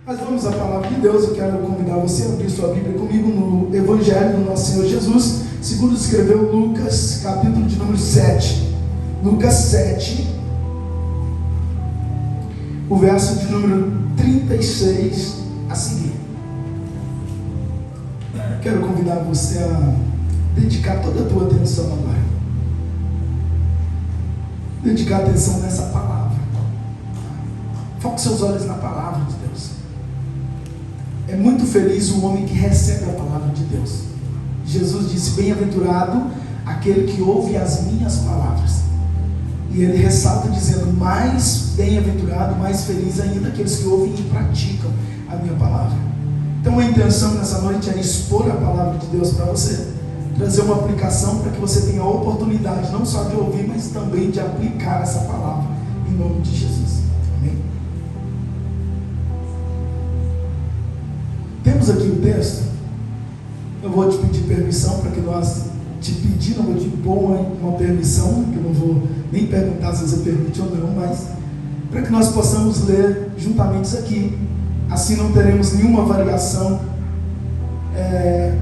Mas vamos à palavra de Deus. Eu quero convidar você a abrir sua Bíblia comigo no Evangelho do nosso Senhor Jesus, segundo escreveu Lucas, capítulo de número 7. Lucas 7, o verso de número 36 a seguir. Quero convidar você a dedicar toda a tua atenção agora. Dedicar atenção nessa palavra. Foque seus olhos na palavra de Deus. É muito feliz o homem que recebe a palavra de Deus. Jesus disse: bem-aventurado aquele que ouve as minhas palavras. E ele ressalta dizendo: mais bem-aventurado, mais feliz ainda aqueles que ouvem e praticam a minha palavra. Então a intenção nessa noite é expor a palavra de Deus para você, trazer uma aplicação para que você tenha a oportunidade não só de ouvir, mas também de aplicar essa palavra em nome de Jesus. Amém? Temos aqui o texto. Eu vou te pedir permissão para que nós te pedir, não vou te impor uma permissão, que eu não vou nem perguntar se você permite ou não, mas para que nós possamos ler juntamente isso aqui. Assim não teremos nenhuma variação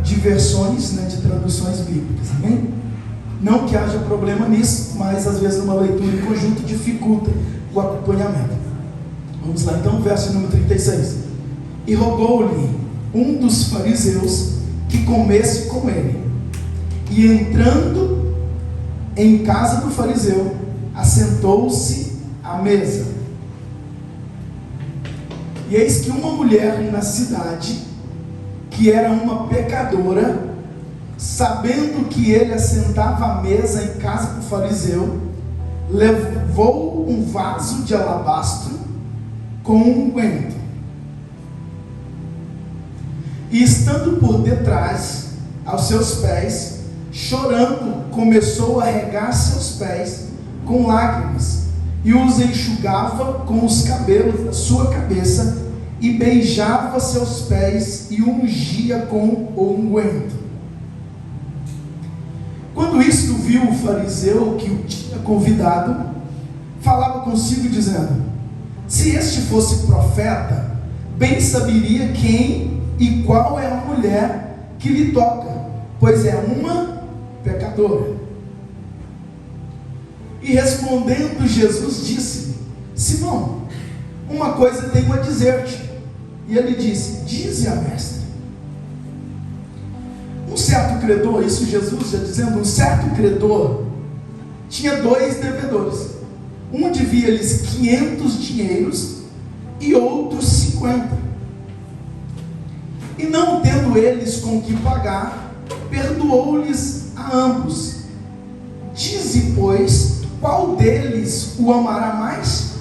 de versões, de traduções bíblicas. Amém? Não que haja problema nisso, mas às vezes uma leitura em conjunto dificulta o acompanhamento. Vamos lá então, verso número 36. E rogou-lhe um dos fariseus que comesse com ele. E entrando em casa do fariseu, assentou-se à mesa. E eis que uma mulher na cidade, que era uma pecadora, sabendo que ele assentava à mesa em casa do fariseu, levou um vaso de alabastro com unguento. E estando por detrás, aos seus pés, chorando, começou a regar seus pés com lágrimas, e os enxugava com os cabelos da sua cabeça, e beijava seus pés, e ungia com o unguento. Quando isto viu o fariseu que o tinha convidado, falava consigo dizendo: se este fosse profeta, bem saberia quem e qual é a mulher que lhe toca, pois é uma pecadora. E respondendo Jesus disse: Simão, uma coisa tenho a dizer-te. E ele disse: dize a mestre. Um certo credor, isso Jesus já dizendo, um certo credor tinha 2 devedores. Um devia-lhes 500 dinheiros e outro 50. E não tendo eles com que pagar, perdoou-lhes a ambos. Dize, pois, qual deles o amará mais?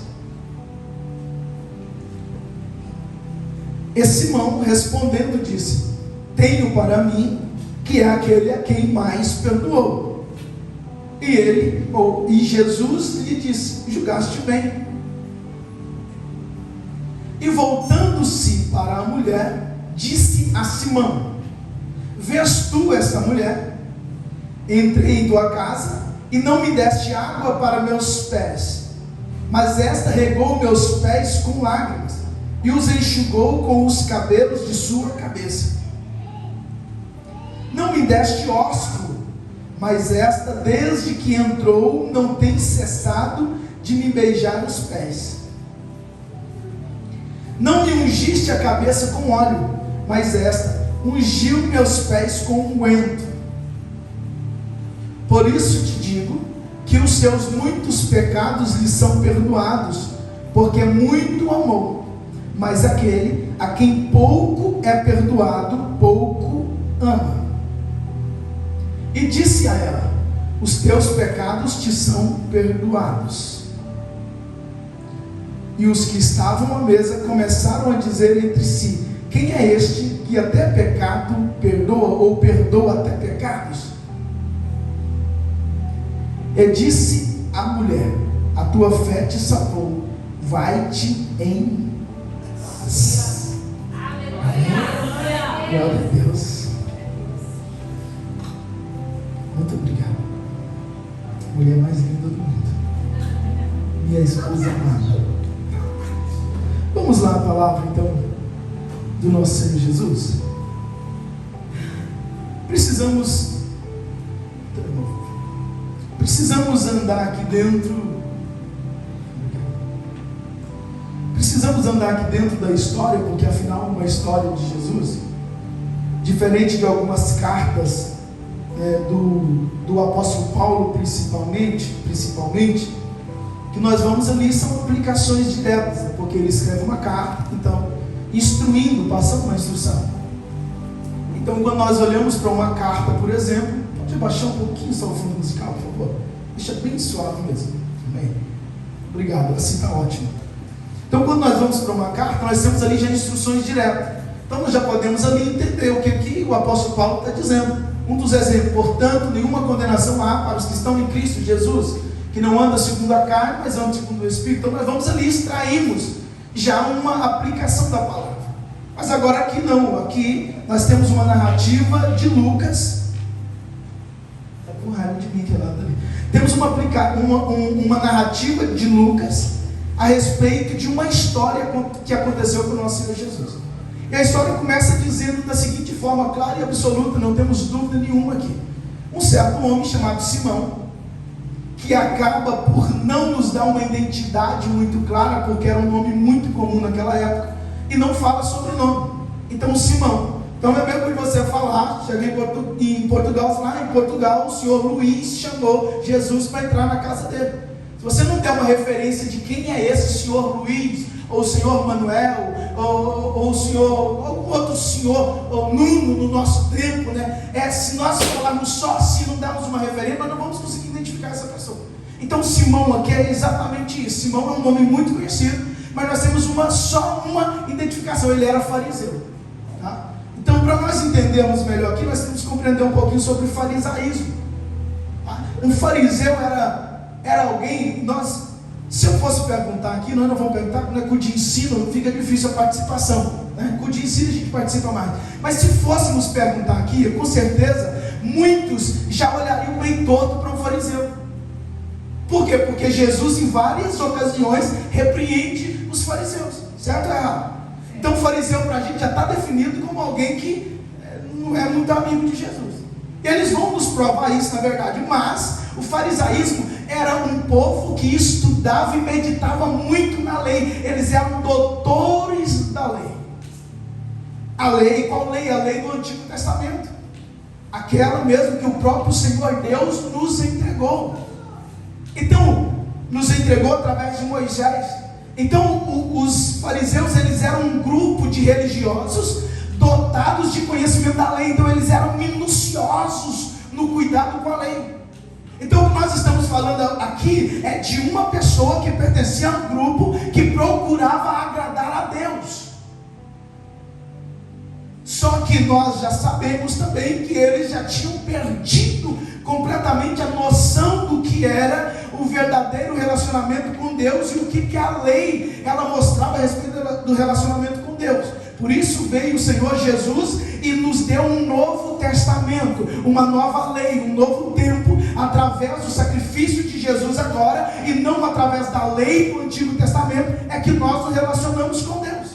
E Simão respondendo disse: tenho para mim que é aquele a quem mais perdoou. E Jesus lhe disse: julgaste bem. E voltando-se para a mulher, disse a Simão: vês tu esta mulher? Entrei em tua casa e não me deste água para meus pés, mas esta regou meus pés com lágrimas e os enxugou com os cabelos de sua cabeça. Não me deste ósculo, mas esta, desde que entrou, não tem cessado de me beijar os pés. Não me ungiste a cabeça com óleo, mas esta ungiu meus pés com unguento. Por isso te digo que os seus muitos pecados lhe são perdoados, porque muito amou. Mas aquele a quem pouco é perdoado, pouco ama. E disse a ela: os teus pecados te são perdoados. E os que estavam à mesa começaram a dizer entre si: quem é este que até pecado perdoa, ou perdoa até pecados? E disse a mulher: a tua fé te salvou, vai-te em paz. Glória a Deus. Muito obrigado. Mulher mais linda do mundo, minha esposa amada. Vamos lá a palavra então. do nosso Senhor Jesus? Precisamos andar aqui dentro. Precisamos andar aqui dentro da história, porque afinal uma história de Jesus, diferente de algumas cartas do apóstolo Paulo principalmente, que nós vamos ali, são aplicações diretas, porque ele escreve uma carta, então, instruindo, passando uma instrução. Então, quando nós olhamos para uma carta, por exemplo, pode baixar um pouquinho só o fundo musical, por favor, deixa bem suave mesmo. Amém. Obrigado, assim está ótimo. Então, quando nós vamos para uma carta, nós temos ali já instruções diretas. Então, nós já podemos ali entender o que aqui o apóstolo Paulo está dizendo. Um dos exemplos: portanto, nenhuma condenação há para os que estão em Cristo Jesus, que não andam segundo a carne, mas andam segundo o Espírito. Então, nós vamos ali, extraímos já uma aplicação da palavra. Mas agora aqui não, aqui nós temos uma narrativa de Lucas. Está com raiva de mim que é lá dali. Temos uma narrativa de Lucas a respeito de uma história que aconteceu com o nosso Senhor Jesus. E a história começa dizendo da seguinte forma clara e absoluta, não temos dúvida nenhuma aqui: um certo homem chamado Simão, que acaba por não nos dar uma identidade muito clara, porque era um nome muito comum naquela época, e não fala sobre o nome. Então, Simão. Então é mesmo que você falar, cheguei em Portugal, falar, em Portugal o senhor Luiz chamou Jesus para entrar na casa dele. Se você não der uma referência de quem é esse senhor Luiz, ou o senhor Manuel, ou o senhor, algum outro senhor, ou Nuno no nosso tempo, né? Se nós falarmos só assim, não darmos uma referência, nós não vamos conseguir identificar essa pessoa. Então Simão aqui é exatamente isso. Simão é um nome muito conhecido, mas nós temos só uma identificação: ele era fariseu. Tá? Então, para nós entendermos melhor aqui, nós temos que compreender um pouquinho sobre o farisaísmo. Tá? Um fariseu era alguém, se eu fosse perguntar aqui, nós não vamos perguntar, porque com o de ensino fica difícil a participação, né? Com o de ensino a gente participa mais. Mas se fôssemos perguntar aqui, com certeza, muitos já olhariam bem todo para um fariseu. Por quê? Porque Jesus em várias ocasiões repreende os fariseus, certo ou errado? Então o fariseu para a gente já está definido como alguém que não é muito amigo de Jesus. E eles vão nos provar isso na verdade, mas o farisaísmo era um povo que estudava e meditava muito na lei. Eles eram doutores da lei. A lei, qual lei? A lei do Antigo Testamento, aquela mesmo que o próprio Senhor Deus nos entregou. Então, nos entregou através de Moisés. Então, os fariseus, eles eram um grupo de religiosos dotados de conhecimento da lei. Então, eles eram minuciosos no cuidado com a lei. Então, o que nós estamos falando aqui é de uma pessoa que pertencia a um grupo que procurava agradar a Deus. Só que nós já sabemos também que eles já tinham perdido completamente a noção do que era o verdadeiro relacionamento com Deus e o que a lei ela mostrava a respeito do relacionamento com Deus. Por isso veio o Senhor Jesus e nos deu um novo testamento, uma nova lei, um novo tempo, através do sacrifício de Jesus agora, e não através da lei do Antigo Testamento, é que nós nos relacionamos com Deus.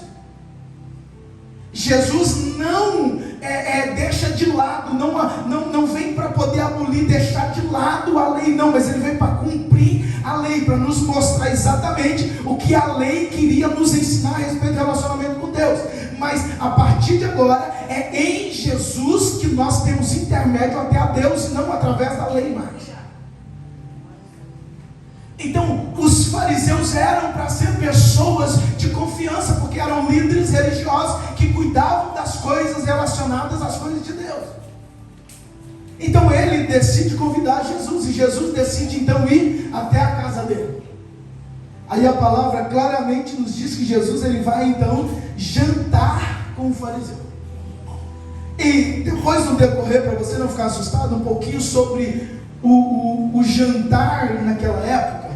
Jesus não deixa de lado, não vem para poder abolir, deixar de lado a lei, não, mas ele vem para cumprir a lei, para nos mostrar exatamente o que a lei queria nos ensinar a respeito do relacionamento com Deus. Mas a partir de agora, é em Jesus que nós temos intermédio até a Deus, e não através da lei mais. Então, os fariseus eram para ser pessoas de confiança, porque eram líderes religiosos que cuidavam das coisas relacionadas às coisas de Deus. Então ele decide convidar Jesus, e Jesus decide então ir até a casa dele. Aí a palavra claramente nos diz que Jesus ele vai então jantar com o fariseu. E depois no decorrer, para você não ficar assustado, um pouquinho sobre o jantar naquela época.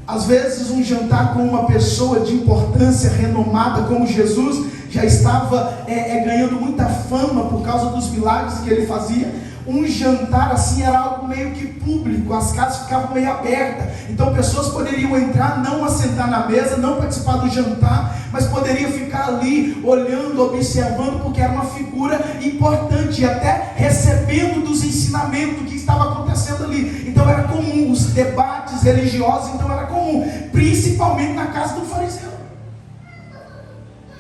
Às vezes um jantar com uma pessoa de importância renomada como Jesus já estava ganhando muita fama por causa dos milagres que ele fazia. um jantar assim era algo meio que público, as casas ficavam meio abertas, então pessoas poderiam entrar, não assentar na mesa, não participar do jantar, mas poderiam ficar ali olhando, observando, porque era uma figura importante, e até recebendo dos ensinamentos que estava acontecendo ali. Então era comum os debates religiosos, então era comum, principalmente na casa do fariseu.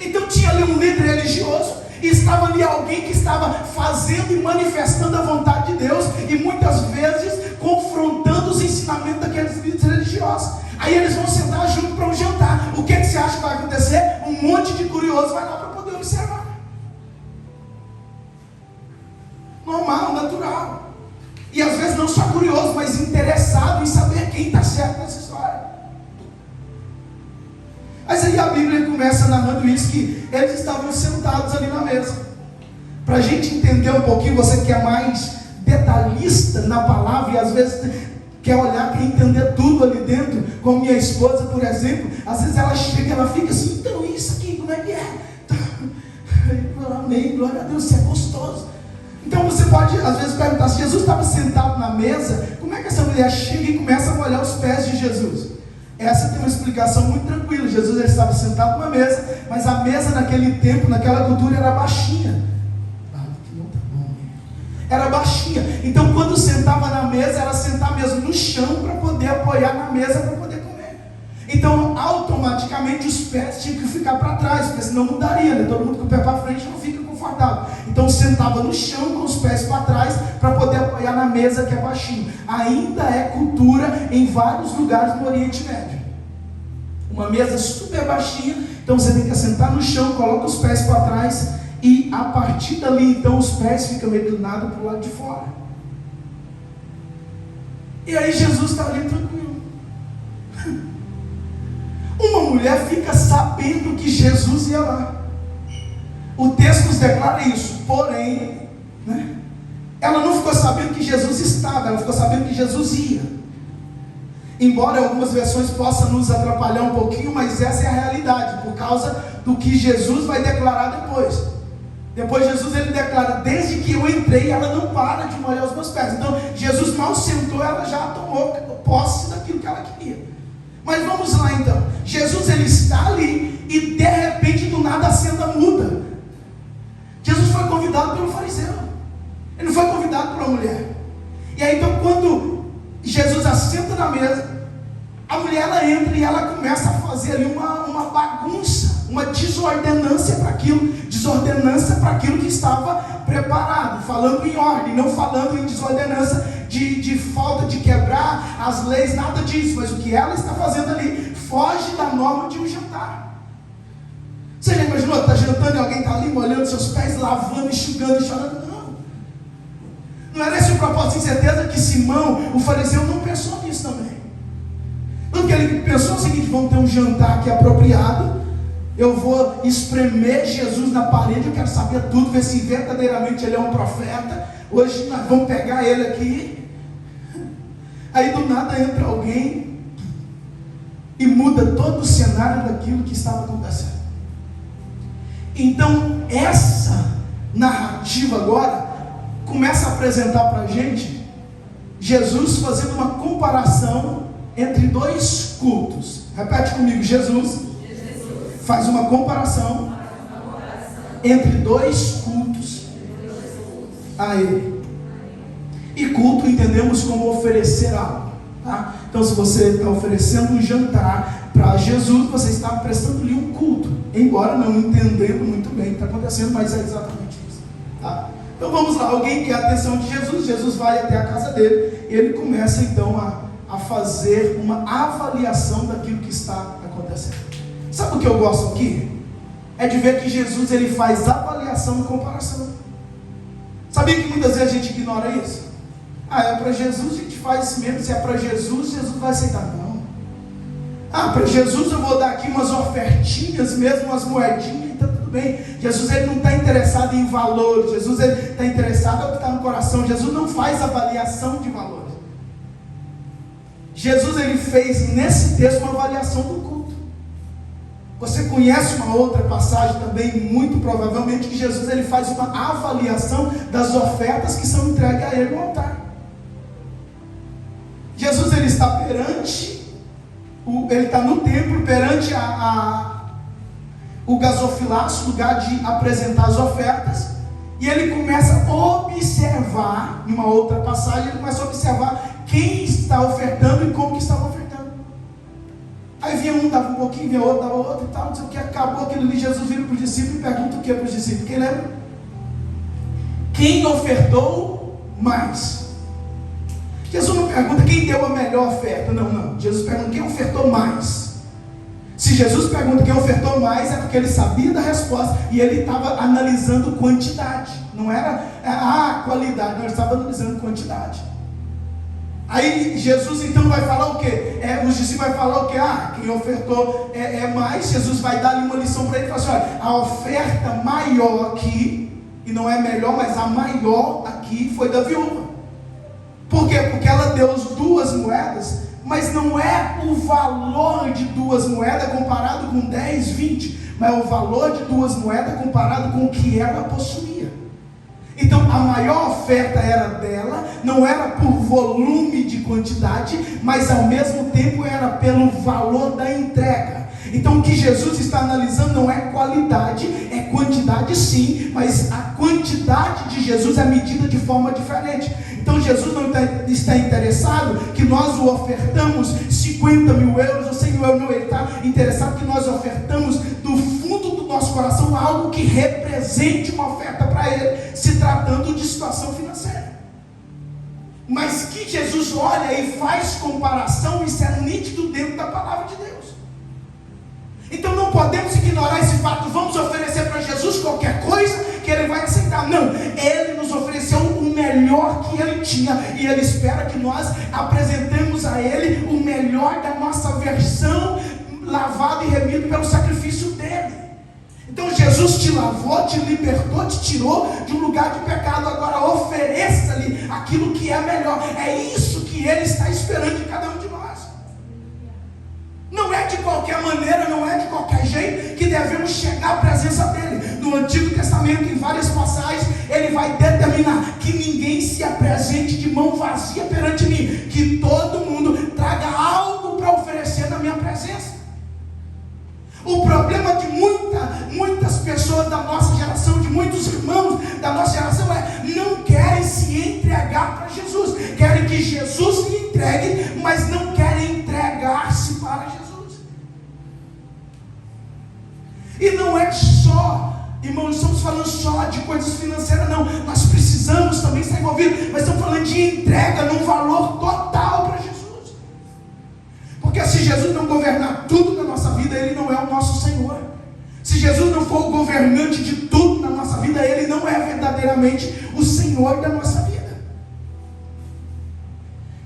Então tinha ali um líder religioso, e estava ali alguém que estava fazendo e manifestando a vontade de Deus, e muitas vezes confrontando os ensinamentos daqueles líderes religiosos. Aí eles vão sentar junto para um jantar. O que você acha que vai acontecer? Um monte de curioso vai lá para poder observar. Normal, natural. E às vezes não só curioso, mas interessado em saber quem está certo nessa história. Mas aí a Bíblia começa narrando isso, que eles estavam sentados ali na mesa. Para a gente entender um pouquinho, você que é mais detalhista na palavra e às vezes quer olhar, quer entender tudo ali dentro, como minha esposa, por exemplo, às vezes ela chega e ela fica assim, então isso aqui, como é que é? Amém, glória a Deus, isso é gostoso. Então você pode às vezes perguntar, se Jesus estava sentado na mesa, como é que essa mulher chega e começa a molhar os pés de Jesus? Essa tem uma explicação muito tranquila. Jesus ele estava sentado numa mesa, mas a mesa naquele tempo, naquela cultura, era baixinha. Era baixinha. Então quando sentava na mesa, era sentar mesmo no chão para poder apoiar na mesa para poder comer. Então automaticamente os pés tinham que ficar para trás, porque senão não daria, né? Todo mundo com o pé para frente não fica confortável. Então sentava no chão com os pés para trás para poder apoiar na mesa que é baixinho. Ainda é cultura em vários lugares no Oriente Médio. Uma mesa super baixinha, então você tem que sentar no chão, coloca os pés para trás e a partir dali então os pés ficam meio inclinados para o lado de fora. E aí Jesus está ali tranquilo. Uma mulher fica sabendo que Jesus ia lá. O texto nos declara isso, porém, né, ela não ficou sabendo que Jesus estava, ela ficou sabendo que Jesus ia. Embora algumas versões possam nos atrapalhar um pouquinho, mas essa é a realidade, por causa do que Jesus vai declarar depois. Depois Jesus ele declara, desde que eu entrei, ela não para de molhar os meus pés. Então Jesus mal sentou, ela já tomou posse daquilo que ela queria. Mas vamos lá então, Jesus ele está ali, e de repente do nada a cena muda. Jesus foi convidado pelo fariseu, ele não foi convidado por uma mulher. E aí então quando Jesus assenta na mesa, a mulher ela entra e ela começa a fazer ali uma bagunça, uma desordenância para aquilo que estava preparado, falando em ordem, não falando em desordenância de falta de quebrar as leis, nada disso, mas o que ela está fazendo ali foge da norma de um jantar. Você já imaginou, está jantando e alguém está ali molhando seus pés, lavando, enxugando e chorando? Não era esse o propósito, sem certeza que Simão, o fariseu, não pensou nisso também. Porque ele pensou o seguinte, vamos ter um jantar aqui apropriado, eu vou espremer Jesus na parede, eu quero saber tudo, ver se verdadeiramente ele é um profeta, hoje nós vamos pegar ele aqui. Aí do nada entra alguém e muda todo o cenário daquilo que estava acontecendo. Então essa narrativa agora começa a apresentar para a gente Jesus fazendo uma comparação entre dois cultos. Repete comigo, Jesus faz uma comparação entre dois cultos a Ele. E culto entendemos como oferecer algo, tá? Então se você está oferecendo um jantar para Jesus, você está prestando-lhe um culto, embora não entendendo muito bem o que está acontecendo, mas é exatamente isso, tá? Então vamos lá, alguém quer a atenção de Jesus, Jesus vai até a casa dele, e ele começa então a fazer uma avaliação daquilo que está acontecendo. Sabe o que eu gosto aqui? É de ver que Jesus ele faz avaliação e comparação. Sabia que muitas vezes a gente ignora isso? É para Jesus a gente faz isso mesmo, se é para Jesus, Jesus vai aceitar. Não. Para Jesus eu vou dar aqui umas ofertinhas mesmo, umas moedinhas, então tudo bem. Jesus ele não está interessado em valores, Jesus ele está interessado no que está no coração. Jesus não faz avaliação de valores. Jesus ele fez nesse texto uma avaliação do culto. Você conhece uma outra passagem também, muito provavelmente, que Jesus ele faz uma avaliação das ofertas que são entregues a ele no altar. Jesus ele está perante, ele está no templo, perante o gasofilácio, lugar de apresentar as ofertas, e ele começa a observar, em uma outra passagem, ele começa a observar quem está ofertando e como que estava ofertando. Aí vinha um, dava um pouquinho, vinha outro, dava outro e tal, não sei o que, acabou aquilo ali. Jesus vira para os discípulos e pergunta o que para os discípulos? Quem lembra? Quem ofertou mais? Jesus não pergunta quem deu a melhor oferta, não. Jesus pergunta quem ofertou mais. Se Jesus pergunta quem ofertou mais, é porque ele sabia da resposta e ele estava analisando quantidade, não era a qualidade, não, ele estava analisando quantidade. Aí Jesus então vai falar o quê? Os discípulos vão falar o quê? Quem ofertou mais. Jesus vai dar ali uma lição para ele e falar assim: olha, a oferta maior aqui, e não é melhor, mas a maior aqui foi da viúva. Por quê? Porque ela deu as 2 moedas, mas não é o valor de 2 moedas comparado com 10, 20, mas é o valor de 2 moedas comparado com o que ela possuía. Então a maior oferta era dela, não era por volume de quantidade, mas ao mesmo tempo era pelo valor da entrega. Então o que Jesus está analisando não é qualidade, é quantidade sim, mas a quantidade de Jesus é medida de forma diferente. Então Jesus não está interessado que nós o ofertamos 50 mil euros ou 100 mil euros, não, ele está interessado que nós ofertamos do fundo do nosso coração algo que represente uma oferta para ele, se tratando de situação financeira. Mas que Jesus olha e faz comparação, isso é nítido dentro da palavra de Deus. Então não podemos ignorar esse fato. Vamos oferecer para Jesus qualquer coisa que ele vai aceitar. Não, ele nos ofereceu o melhor que ele tinha, e ele espera que nós apresentemos a ele o melhor da nossa versão, lavado e remido pelo sacrifício dele. Então Jesus te lavou, te libertou, te tirou de um lugar de pecado. Agora ofereça-lhe aquilo que é melhor. É isso que ele está esperando de cada um de nós. Não é de qualquer maneira, não é de qualquer jeito que devemos chegar à presença dele. No Antigo Testamento, em várias passagens, ele vai determinar que ninguém se apresente de mão vazia perante mim, que todo mundo traga algo para oferecer na minha presença. O problema de muitas pessoas da nossa geração, de muitos irmãos da nossa geração, não querem se entregar para Jesus. Querem que Jesus lhe entregue, mas não querem entregar-se para Jesus. E não é só, irmãos, não estamos falando só de coisas financeiras, não. Nós precisamos também estar envolvidos, mas estamos falando de entrega num valor total para Jesus. Porque se Jesus não governar tudo na nossa vida, ele não é o nosso Senhor. Se Jesus não for o governante de tudo na nossa vida, ele não é verdadeiramente o Senhor da nossa vida.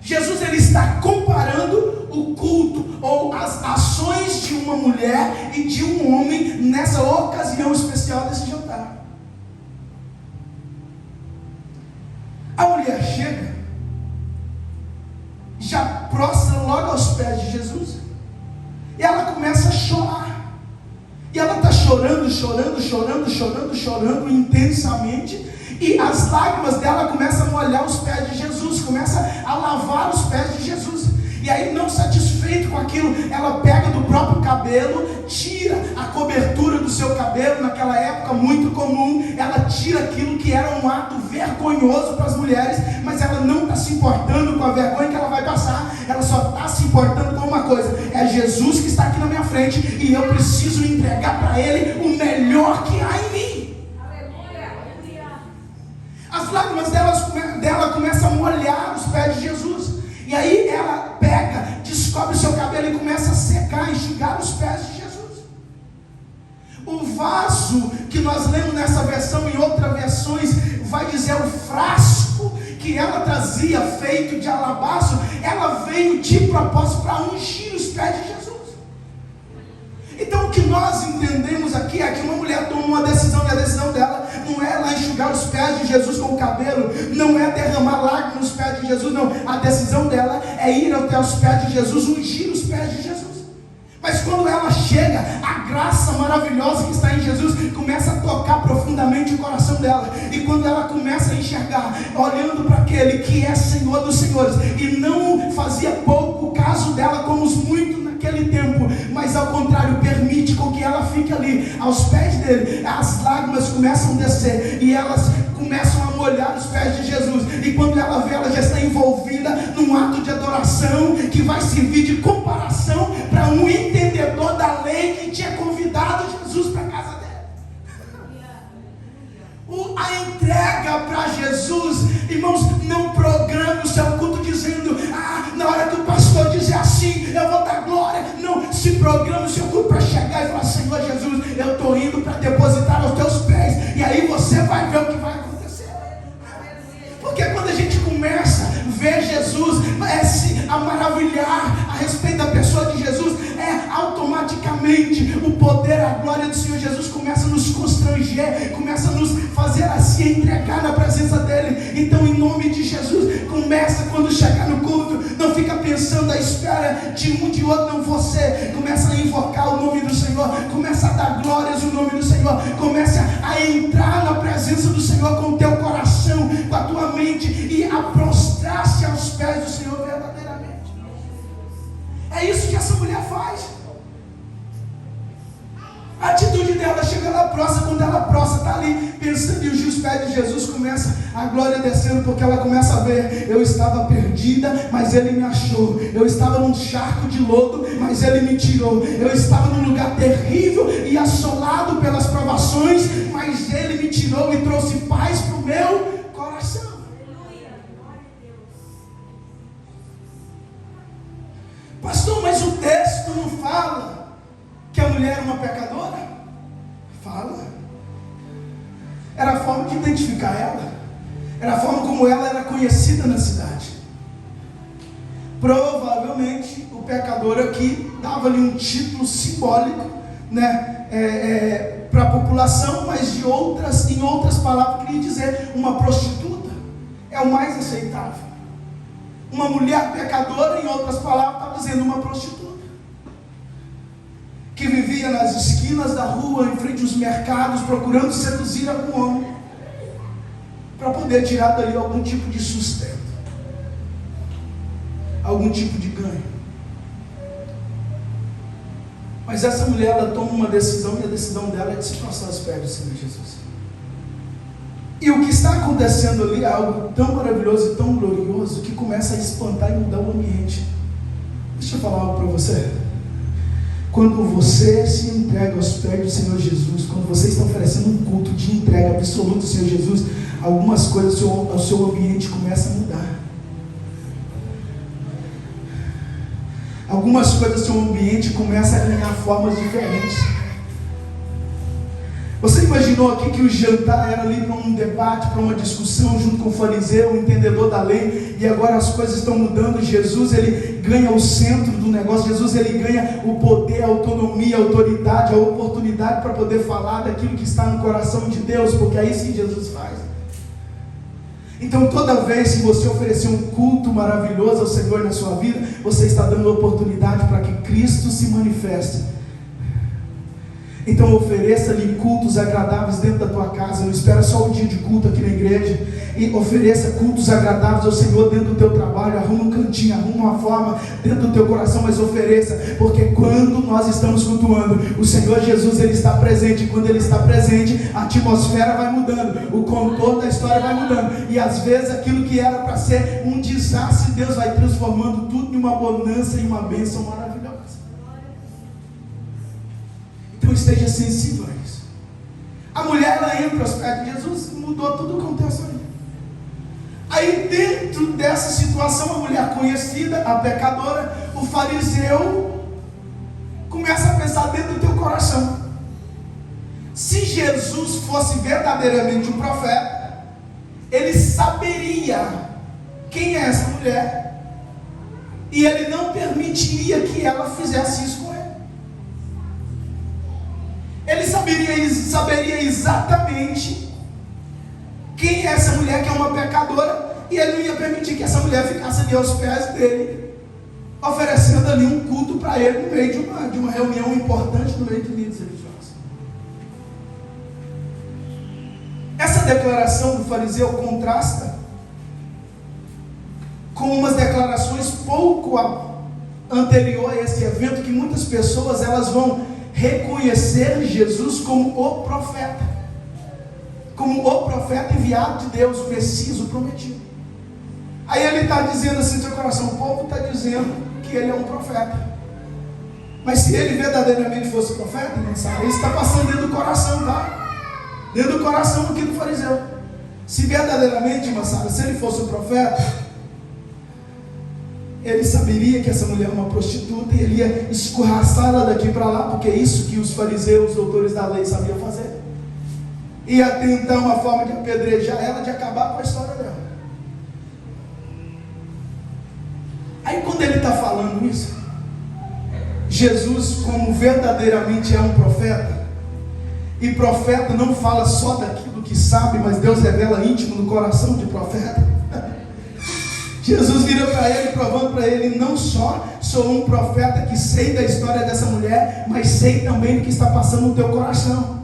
Jesus ele está comparando o culto ou as ações de uma mulher e de um homem nessa ocasião especial desse jantar. A mulher chega, já prostra logo aos pés de Jesus, e ela começa a chorar. E ela está chorando intensamente, e as lágrimas dela começam a molhar os pés de Jesus, começa a lavar os pés de Jesus. E aí, não satisfeito com aquilo, ela pega do próprio cabelo, tira a cobertura do seu cabelo, naquela época muito comum, ela tira aquilo que era um ato vergonhoso para as mulheres, mas ela não está se importando com a vergonha que ela vai passar, ela só está se importando com uma coisa: é Jesus que está aqui na minha frente, e eu preciso entregar para ele o melhor que há em mim. As lágrimas dela começam a molhar os pés de Jesus. E aí ela pega, descobre o seu cabelo e começa a secar, enxugar os pés de Jesus. O vaso que nós lemos nessa versão, em outras versões, vai dizer o frasco que ela trazia, feito de alabastro, ela veio de propósito para ungir os pés de Jesus. Então o que nós entendemos aqui é que uma mulher toma uma decisão, e a decisão dela não é lá enxugar os pés de Jesus com o cabelo, não é derramar lágrimas nos pés de Jesus, não. A decisão dela é ir até os pés de Jesus, ungir os pés de Jesus. Mas Mas quando ela chega, a graça maravilhosa que está em Jesus começa a tocar profundamente o coração dela. E quando ela começa a enxergar, olhando para aquele que é Senhor dos senhores, e não fazia pouco caso dela como os muitos naquele tempo, mas ao contrário, permite com que ela fique ali aos pés dele, as lágrimas começam a descer e elas começam a molhar os pés de Jesus. E quando ela vê, ela já está envolvida num ato de adoração que vai servir de comparação para um entendedor da lei que tinha convidado Jesus para a casa dele. A entrega para Jesus, irmãos, não programe o seu culto dizendo: na hora que o pastor dizer assim, eu vou dar glória. Não, se programe o seu culto para chegar e falar: Senhor Jesus, eu estou indo para depositar aos teus pés. E aí você vai ver o que vai acontecer. Porque quando a gente começa a ver Jesus, se a maravilhar a respeito da pessoa de Jesus, automaticamente o poder, a glória do Senhor Jesus começa a nos constranger, começa a nos fazer assim entregar na presença dele. Então, em nome de Jesus, começa quando chegar no culto, não fica pensando à espera de um de outro, não, você começa a invocar o nome do Senhor, começa a dar glórias no nome do Senhor, começa a entrar na presença do Senhor com o teu coração, com a tua mente, e a prostrar-se aos pés do Senhor verdadeiramente. É isso que essa mulher faz. A atitude dela chega lá próxima, quando ela prostra, está ali pensando em ungir os pés de Jesus, começa a glória descendo, porque ela começa a ver: eu estava perdida, mas ele me achou. Eu estava num charco de lodo, mas ele me tirou. Eu estava num lugar terrível e assolado pelas provações, mas ele me tirou e trouxe paz para o meu coração. Pastor, mas o texto não fala que a mulher era uma pecadora? Fala. Era a forma de identificar ela, era a forma como ela era conhecida na cidade. Provavelmente o pecador aqui dava-lhe um título simbólico, para a população, mas em outras palavras queria dizer uma prostituta. É o mais aceitável. Uma mulher pecadora, em outras palavras, estava dizendo uma prostituta, que vivia nas esquinas da rua, em frente aos mercados, procurando seduzir algum homem, para poder tirar dali algum tipo de sustento, algum tipo de ganho. Mas essa mulher, ela toma uma decisão, e a decisão dela é de se prostrar aos pés do Senhor Jesus. E o que está acontecendo ali é algo tão maravilhoso e tão glorioso, que começa a espantar e mudar o ambiente. Deixa eu falar algo para você. Quando você se entrega aos pés do Senhor Jesus, quando você está oferecendo um culto de entrega absoluta ao Senhor Jesus, algumas coisas ao seu ambiente começam a mudar. Algumas coisas do seu ambiente começam a ganhar formas diferentes. Você imaginou aqui que o jantar era ali para um debate, para uma discussão junto com o fariseu, o entendedor da lei, e agora as coisas estão mudando. Jesus, ele ganha o centro do negócio. Jesus, ele ganha o poder, a autonomia, a autoridade, a oportunidade para poder falar daquilo que está no coração de Deus, porque é isso que Jesus faz. Então, toda vez que você oferecer um culto maravilhoso ao Senhor na sua vida, você está dando oportunidade para que Cristo se manifeste. Então ofereça-lhe cultos agradáveis dentro da tua casa. Não espera só o dia de culto aqui na igreja. E ofereça cultos agradáveis ao Senhor dentro do teu trabalho. Arruma um cantinho, arruma uma forma dentro do teu coração, mas ofereça. Porque quando nós estamos cultuando, o Senhor Jesus, ele está presente. E quando ele está presente, a atmosfera vai mudando, o contorno da história vai mudando. E às vezes aquilo que era para ser um desastre, Deus vai transformando tudo em uma bonança e uma bênção maravilhosa. Então esteja sensível a isso. A mulher, ela entra aos pés de Jesus, mudou todo o contexto ali. Aí dentro dessa situação, a mulher conhecida, a pecadora, o fariseu, começa a pensar dentro do teu coração: se Jesus fosse verdadeiramente um profeta, ele saberia quem é essa mulher, e ele não permitiria que ela fizesse isso com ele. Ele saberia exatamente quem é essa mulher, que é uma pecadora, e ele não ia permitir que essa mulher ficasse ali aos pés dele, oferecendo ali um culto para ele no meio de uma reunião importante no meio de líderes religiosos. Essa declaração do fariseu contrasta com umas declarações pouco anterior a esse evento, que muitas pessoas elas vão reconhecer Jesus como o profeta enviado de Deus, o Messias, o prometido. Aí ele está dizendo assim no seu coração, o povo está dizendo que ele é um profeta, mas se ele verdadeiramente fosse profeta, não sabe, isso está passando dentro do coração, tá? Dentro do coração do que do fariseu. Se verdadeiramente, irmã Sara, se ele fosse um profeta, ele saberia que essa mulher é uma prostituta e ele ia escorraçá-la daqui para lá, porque é isso que os fariseus, os doutores da lei, sabiam fazer. Ia tentar uma forma de apedrejar ela, de acabar com a história dela. Aí quando ele está falando isso, Jesus, como verdadeiramente é um profeta, e profeta não fala só daquilo que sabe, mas Deus revela íntimo no coração de profeta. Jesus vira para ele, provando para ele, não só sou um profeta que sei da história dessa mulher, mas sei também do que está passando no teu coração.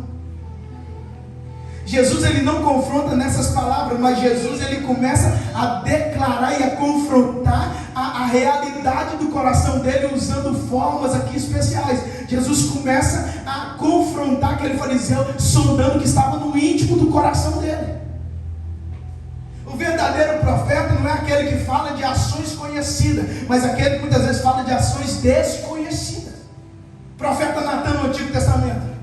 Jesus ele não confronta nessas palavras, mas Jesus ele começa a declarar e a confrontar a realidade do coração dele, usando formas aqui especiais. Jesus começa a confrontar aquele fariseu, sondando o que estava no íntimo do coração dele. O verdadeiro profeta não é aquele que fala de ações conhecidas, mas aquele que muitas vezes fala de ações desconhecidas. Profeta Natan no Antigo Testamento.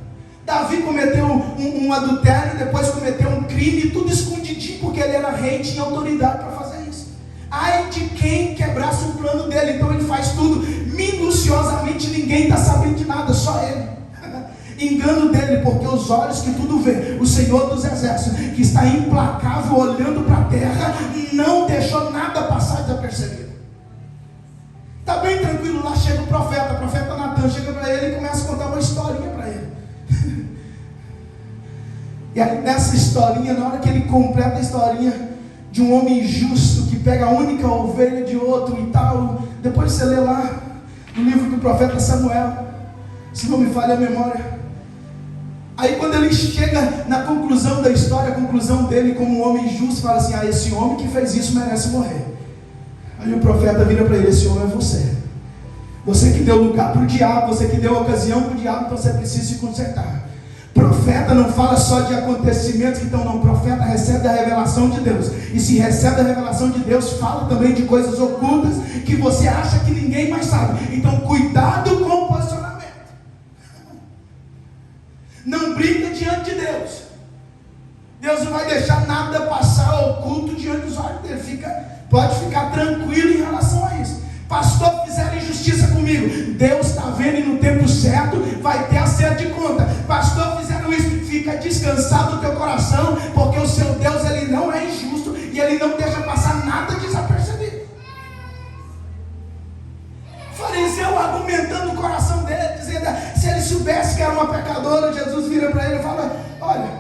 Davi cometeu um adultério, depois cometeu um crime, tudo escondidinho, porque ele era rei e tinha autoridade para fazer isso. Ai de quem quebrasse o plano dele, então ele faz tudo minuciosamente, ninguém está sabendo de nada, só ele. Engano dele, porque os olhos que tudo vê, o Senhor dos Exércitos, que está implacável olhando para a terra, não deixou nada passar desapercebido. Está bem tranquilo, lá chega o profeta Natan, chega para ele e começa a contar uma historinha para ele. E aí nessa historinha, na hora que ele completa a historinha de um homem justo, que pega a única ovelha de outro e tal, depois você lê lá no livro do profeta Samuel, se não me falha a memória. Aí quando ele chega na conclusão da história, a conclusão dele como um homem justo, fala assim, esse homem que fez isso merece morrer. Aí o profeta vira para ele, esse homem é você. Você que deu lugar para o diabo, você que deu ocasião para o diabo, então você precisa se consertar. Profeta não fala só de acontecimentos que estão, não. Profeta recebe a revelação de Deus. E se recebe a revelação de Deus, fala também de coisas ocultas que você acha que ninguém mais sabe. Então cuidado com o posicionamento. Não brinca diante de Deus. Deus não vai deixar nada passar oculto diante dos olhos dele. Pode ficar tranquilo em relação a isso. Pastor, fizeram injustiça comigo. Deus está vendo e no tempo certo vai ter acerto de conta. Pastor, fizeram isso. Fica descansado do teu coração, porque o seu Deus ele não é injusto e ele não deixa passar nada desapercebido. O fariseu argumentando no coração dele, dizendo, se ele soubesse que era uma pecadora, Jesus vira para ele e fala, olha,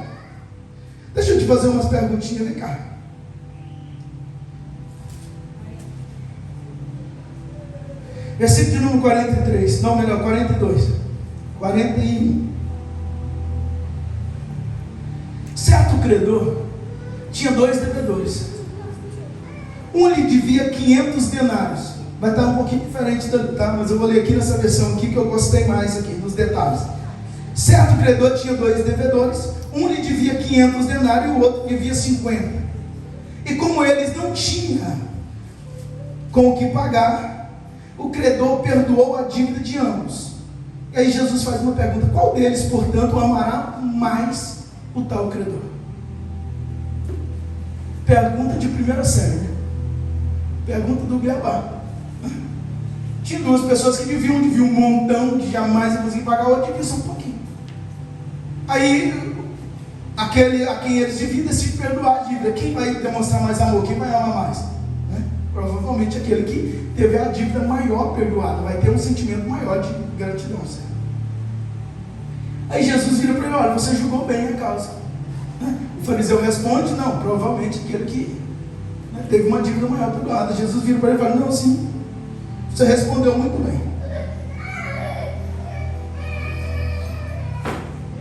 deixa eu te fazer umas perguntinhas, vem cá. Versículo de número 43, não, melhor, 42, 41. Certo credor tinha 2 devedores. Um lhe devia 500 denários. Vai estar um pouquinho diferente, tá? Mas eu vou ler aqui nessa versão aqui que eu gostei mais aqui, nos detalhes. Certo credor tinha 2 devedores. Um lhe devia 500 denários e o outro devia 50. E como eles não tinham com o que pagar, o credor perdoou a dívida de ambos. E aí Jesus faz uma pergunta, qual deles, portanto, amará mais o tal credor? Pergunta de primeira série, né? Pergunta do Beabá. Tinha 2 pessoas que deviam um montão, de jamais conseguir pagar, outro devia só um pouquinho. Aí aquele a quem eles deviam decide perdoar a dívida. Quem vai demonstrar mais amor? Quem vai amar mais? Provavelmente aquele que teve a dívida maior perdoada, vai ter um sentimento maior de gratidão, certo? Aí Jesus vira para ele, olha, você julgou bem a causa. O fariseu responde, não, provavelmente aquele que teve uma dívida maior perdoada. Jesus vira para ele e fala, não, sim, Você respondeu muito bem.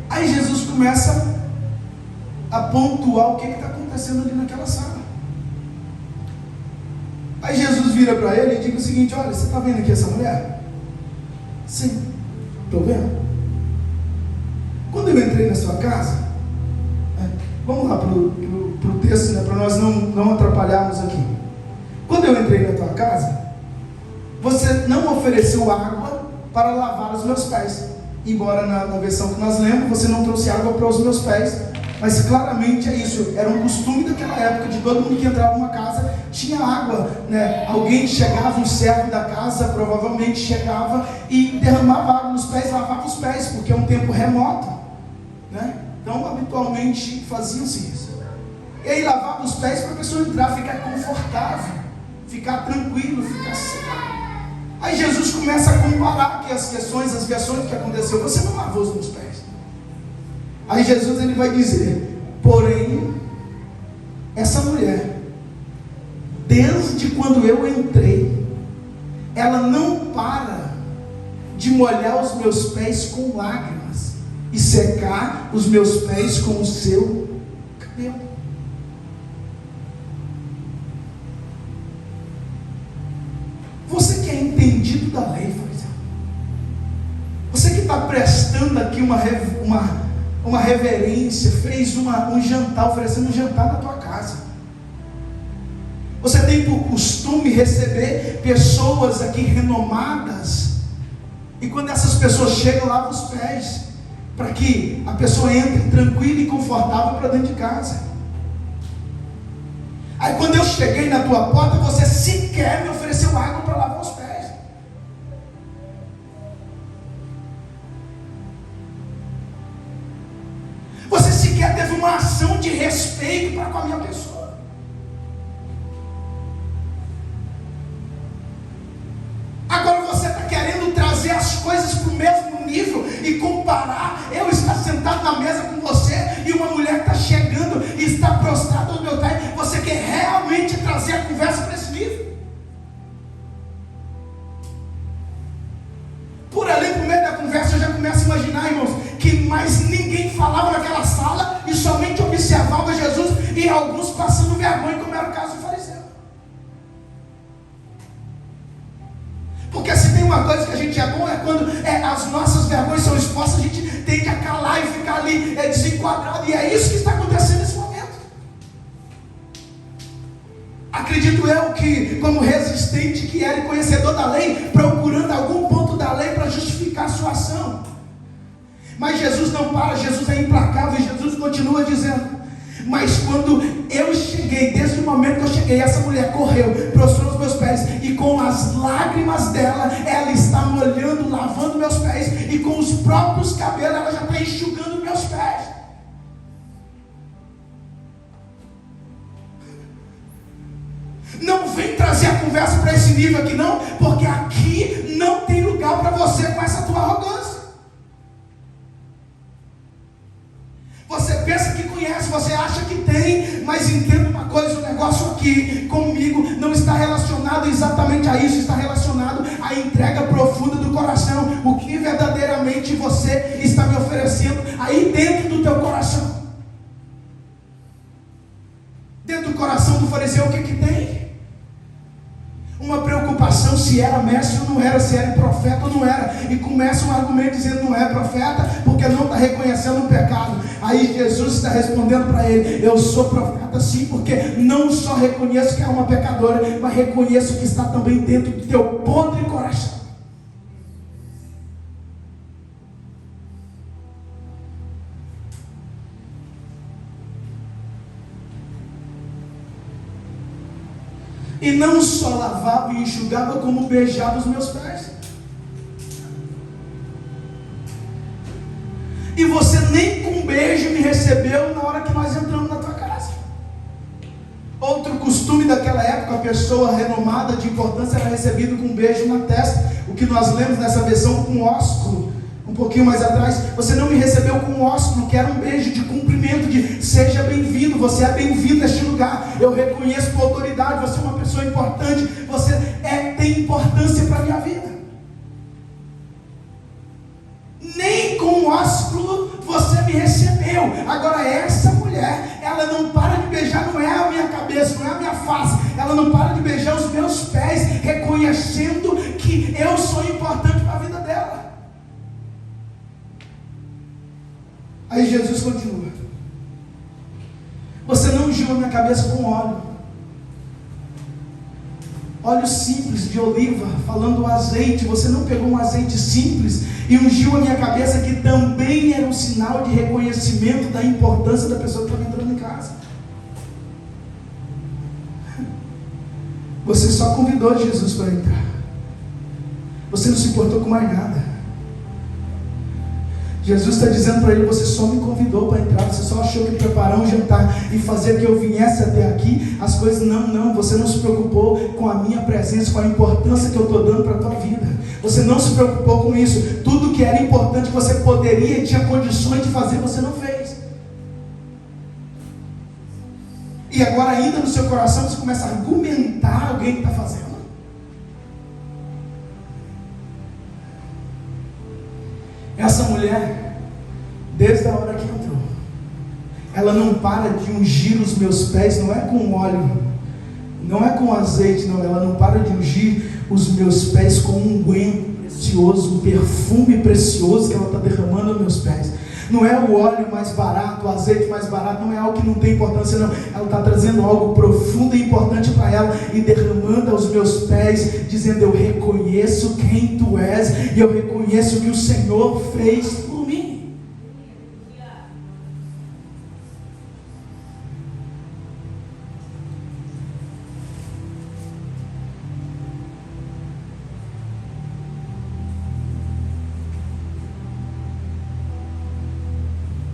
Aí Jesus começa a pontuar o que está acontecendo ali naquela sala. Aí Jesus vira para ele e diz o seguinte: olha, você está vendo aqui essa mulher? Sim, estou vendo. Quando eu entrei na sua casa, vamos lá para o texto, né, para nós não atrapalharmos aqui. Quando eu entrei na tua casa, você não ofereceu água para lavar os meus pés. Embora na versão que nós lemos, você não trouxe água para os meus pés. Mas claramente é isso, era um costume daquela época, de todo mundo que entrava numa casa, tinha água, né? Alguém chegava, um servo da casa, provavelmente chegava e derramava água nos pés, lavava os pés, porque é um tempo remoto, né? Então habitualmente faziam-se isso. E aí lavava os pés para a pessoa entrar, ficar confortável, ficar tranquilo, ficar seguro. Aí Jesus começa a comparar aqui as versões que aconteceu. Você não lavou os meus pés. Aí Jesus ele vai dizer: porém, essa mulher, desde quando eu entrei, ela não para de molhar os meus pés com lágrimas e secar os meus pés com o seu cabelo. Você que é entendido da lei, fariseu, você que está prestando aqui uma reverência, fez um jantar, oferecendo um jantar na tua casa. Você tem por costume receber pessoas aqui renomadas, e quando essas pessoas chegam, lava os pés, para que a pessoa entre tranquila e confortável para dentro de casa. Aí quando eu cheguei na tua porta, você sequer me ofereceu água para lavar os pés. Você sequer teve uma ação de respeito para com a minha pessoa. Agora você está querendo trazer as coisas para o mesmo nível e comparar eu estar sentado na mesa com você e uma mulher que está chegando e está prostrada no meu pé. Você quer realmente trazer a conversa para esse nível? Por ali, por meio da conversa, eu já começo a imaginar, irmãos, que mais ninguém falava naquela sala e somente observava Jesus, e alguns passando vergonha, como era o caso do fariseu. Porque se tem uma coisa que a gente é bom, é quando as nossas vergonhas são expostas, a gente tende a calar e ficar ali desenquadrado, e é isso que está acontecendo nesse momento. Acredito eu que, como resistente que era e conhecedor da lei, procurando algum ponto da lei para justificar a sua ação. Mas Jesus não para, Jesus é implacável, e Jesus continua dizendo: mas quando eu cheguei, desde o momento que eu cheguei, essa mulher correu, prostrou os meus pés, e com as lágrimas dela, ela está molhando, lavando meus pés, e com os próprios cabelos, ela já está enxugando meus pés. Não vem trazer a conversa para esse nível aqui não, porque aqui não tem lugar para você com essa tua arrogância. Você pensa que conhece, você acha que tem, mas entenda uma coisa: o negócio aqui comigo não está relacionado exatamente a isso, está relacionado à entrega profunda do coração. O que verdadeiramente você está me oferecendo aí dentro do teu coração. Dentro do coração do fariseu, o que tem? Uma preocupação se era mestre ou não era, se era profeta ou não era, e começa um argumento dizendo não é profeta porque não está reconhecendo o pecado. Aí Jesus está respondendo para ele: eu sou profeta sim, porque não só reconheço que é uma pecadora, mas reconheço que está também dentro do teu podre coração. E não só lavava e enxugava, como beijava os meus pés. E você nem com um beijo me recebeu na hora que nós entramos na tua casa. Outro costume daquela época, a pessoa renomada de importância era recebida com um beijo na testa. O que nós lemos nessa versão com ósculo. Um pouquinho mais atrás: você não me recebeu com um ósculo, que era um beijo de cumprimento, de seja bem-vindo, você é bem-vindo neste lugar, eu reconheço tua autoridade, você é uma pessoa importante, você tem importância para mim. Agora essa mulher, ela não para de beijar, não é a minha cabeça, não é a minha face, ela não para de beijar os meus pés, reconhecendo que eu sou importante para a vida dela. Aí Jesus continua: você não ungiu a minha cabeça com óleo simples de oliva, falando azeite. Você não pegou um azeite simples e ungiu a minha cabeça, que também era um sinal de reconhecimento da importância da pessoa que estava entrando em casa. Você só convidou Jesus para entrar, você não se importou com mais nada. Jesus está dizendo para ele: você só me convidou para entrar, você só achou que preparar um jantar e fazer que eu viesse até aqui, as coisas, não, você não se preocupou com a minha presença, com a importância que eu estou dando para a tua vida, você não se preocupou com isso. Tudo que era importante, você poderia e tinha condições de fazer, você não fez. E agora ainda no seu coração você começa a argumentar alguém que está fazendo. Essa mulher, desde a hora que entrou, ela não para de ungir os meus pés, não é com óleo, não é com azeite, não, ela não para de ungir os meus pés com um unguento precioso, um perfume precioso que ela está derramando nos meus pés. Não é o óleo mais barato, o azeite mais barato, não é algo que não tem importância, não. Ela está trazendo algo profundo e importante para ela e derramando aos meus pés, dizendo: eu reconheço quem tu és e eu reconheço o que o Senhor fez por mim.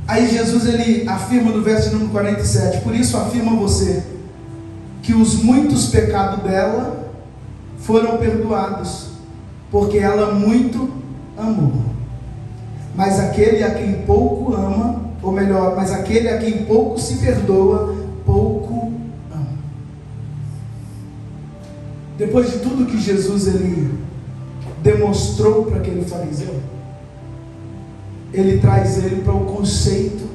Aí Jesus, ele afirma no verso número 47: por isso afirma você que os muitos pecados dela foram perdoados, porque ela muito amou. Mas aquele a quem pouco ama, ou melhor, mas aquele a quem pouco se perdoa, pouco ama. Depois de tudo que Jesus ele demonstrou para aquele fariseu, ele traz ele para o conceito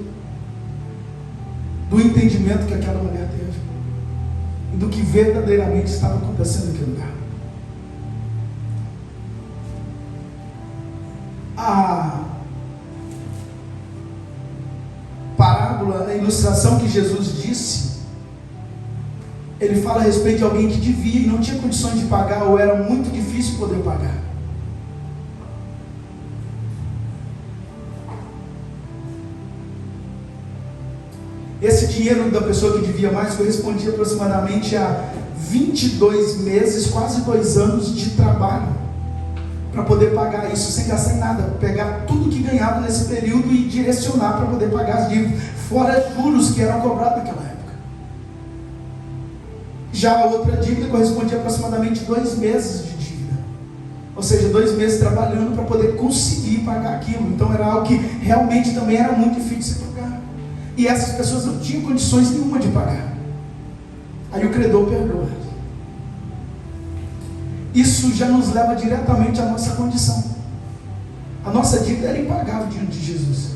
do entendimento que aquela mulher teve e do que verdadeiramente estava acontecendo naquele lugar. A parábola, a ilustração que Jesus disse, ele fala a respeito de alguém que devia e não tinha condições de pagar, ou era muito difícil poder pagar. Esse dinheiro da pessoa que devia mais correspondia aproximadamente a 22 meses, quase 2 anos de trabalho, para poder pagar isso sem gastar em nada, pegar tudo que ganhava nesse período e direcionar para poder pagar as dívidas, fora juros que eram cobrados naquela época. Já a outra dívida correspondia a aproximadamente 2 meses de dívida, ou seja, 2 meses trabalhando para poder conseguir pagar aquilo. Então era algo que realmente também era muito difícil de pagar. E essas pessoas não tinham condições nenhuma de pagar. Aí o credor perdoa. Isso já nos leva diretamente à nossa condição. A nossa dívida era impagável diante de Jesus.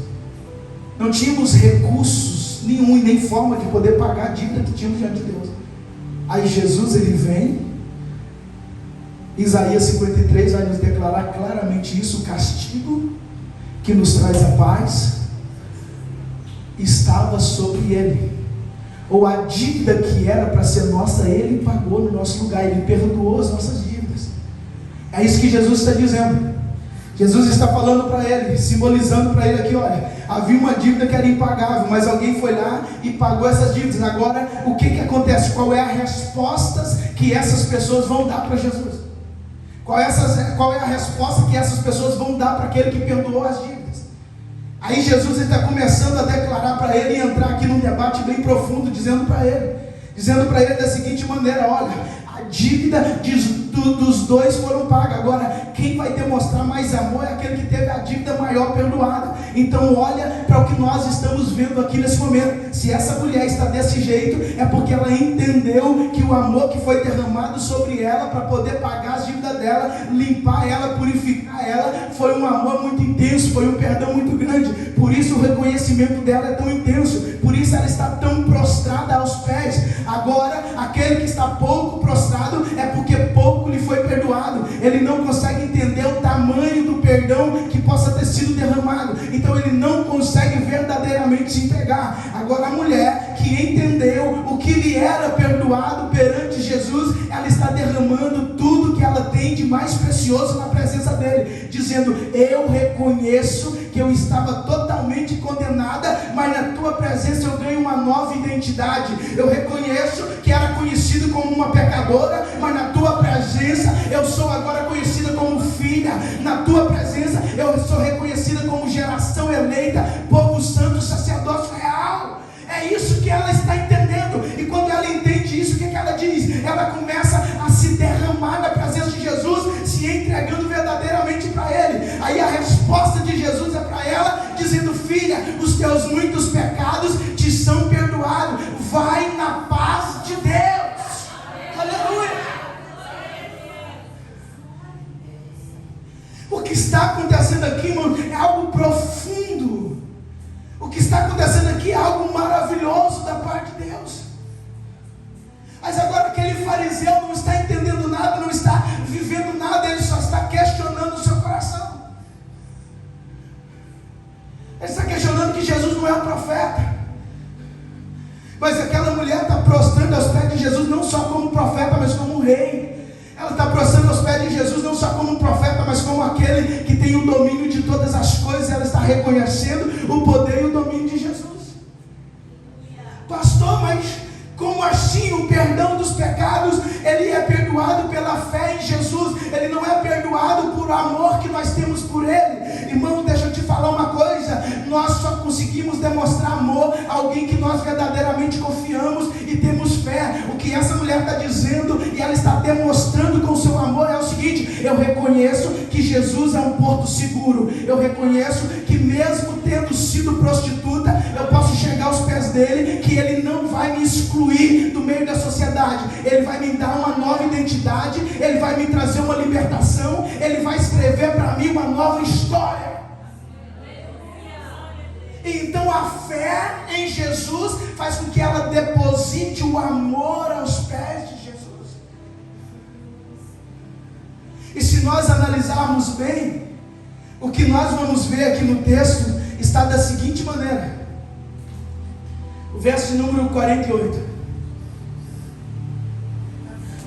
Não tínhamos recursos nenhum e nem forma de poder pagar a dívida que tínhamos diante de Deus. Aí Jesus, ele vem. Isaías 53 vai nos declarar claramente isso: o castigo que nos traz a paz estava sobre ele, ou a dívida que era para ser nossa, ele pagou no nosso lugar, ele perdoou as nossas dívidas. É isso que Jesus está dizendo. Jesus está falando para ele, simbolizando para ele aqui: olha, havia uma dívida que era impagável, mas alguém foi lá e pagou essas dívidas. Agora, o que acontece? Qual é a resposta que essas pessoas vão dar para Jesus? Qual é a resposta que essas pessoas vão dar para aquele que perdoou as dívidas? Aí Jesus está começando a declarar para ele e entrar aqui num debate bem profundo, dizendo para ele da seguinte maneira: olha, a dívida dos dois foram pagas. Agora, quem vai demonstrar mais amor é aquele que teve a dívida maior perdoada. Então olha para o que nós estamos vendo aqui nesse momento. Se essa mulher está desse jeito, é porque ela entendeu que o amor que foi derramado sobre ela para poder pagar as dívidas dela, limpar ela, purificar ela, foi um amor muito intenso, foi um perdão muito grande. Por isso o reconhecimento dela é tão intenso, por isso ela está tão prostrada aos pés. Agora, aquele que está pouco prostrado é porque pouco lhe foi perdoado. Ele não consegue entender o tamanho do perdão que possa ter sido derramado, então ele não consegue verdadeiramente se entregar. Agora a mulher que entendeu o que lhe era perdoado perante Jesus, ela está derramando tudo que ela tem de mais precioso na presença dele, dizendo: eu reconheço que eu estava totalmente condenada, mas na tua presença eu ganho uma nova identidade. Eu reconheço que era conhecido como uma pecadora, mas na tua presença eu sou agora conhecida como filha. Na tua presença eu sou reconhecida como geração eleita, povo santo, sacerdócio real. É isso que ela está entendendo. E quando ela entende isso, o que ela diz? Ela começa a se derramar na presença de Jesus, se entregando verdadeiramente para Ele. Aí a resposta de Jesus é para ela, dizendo: filha, os teus muitos pecados te são perdoados. Vai na paz de Deus. Aleluia. O que está acontecendo aqui, irmão, é algo profundo. O que está acontecendo aqui é algo maravilhoso da parte de Deus. Mas agora aquele fariseu não está entendendo nada, não está vivendo nada, ele só está questionando o seu coração. Ele está questionando que Jesus não é um profeta. Mas aquela mulher está prostrando aos pés de Jesus não só como profeta, mas como um rei. Ela está prostrando aos pés de Jesus não só como um profeta, mas como aquele que tem o domínio de todas as coisas. Ela está reconhecendo o poder e o domínio de Jesus. Pastor, mas como assim o perdão dos pecados? Ele é perdoado pela fé em Jesus. Ele não é perdoado por amor que nós temos por Ele. Irmão, deixa eu te falar uma coisa. Nós só conseguimos demonstrar amor a alguém que nós verdadeiramente confiamos e temos fé. O que essa mulher está dizendo e ela está demonstrando com o seu amor é o seguinte: eu reconheço que Jesus é um porto seguro. Eu reconheço que mesmo tendo sido prostituta, eu posso chegar aos pés dele, que ele não vai me excluir do meio da sociedade. Ele vai me dar uma nova identidade, ele vai me trazer uma libertação, ele vai escrever para mim uma nova história. Então a fé em Jesus faz com que ela deposite o amor aos pés de Jesus. E se nós analisarmos bem, o que nós vamos ver aqui no texto está da seguinte maneira. O verso de número 48.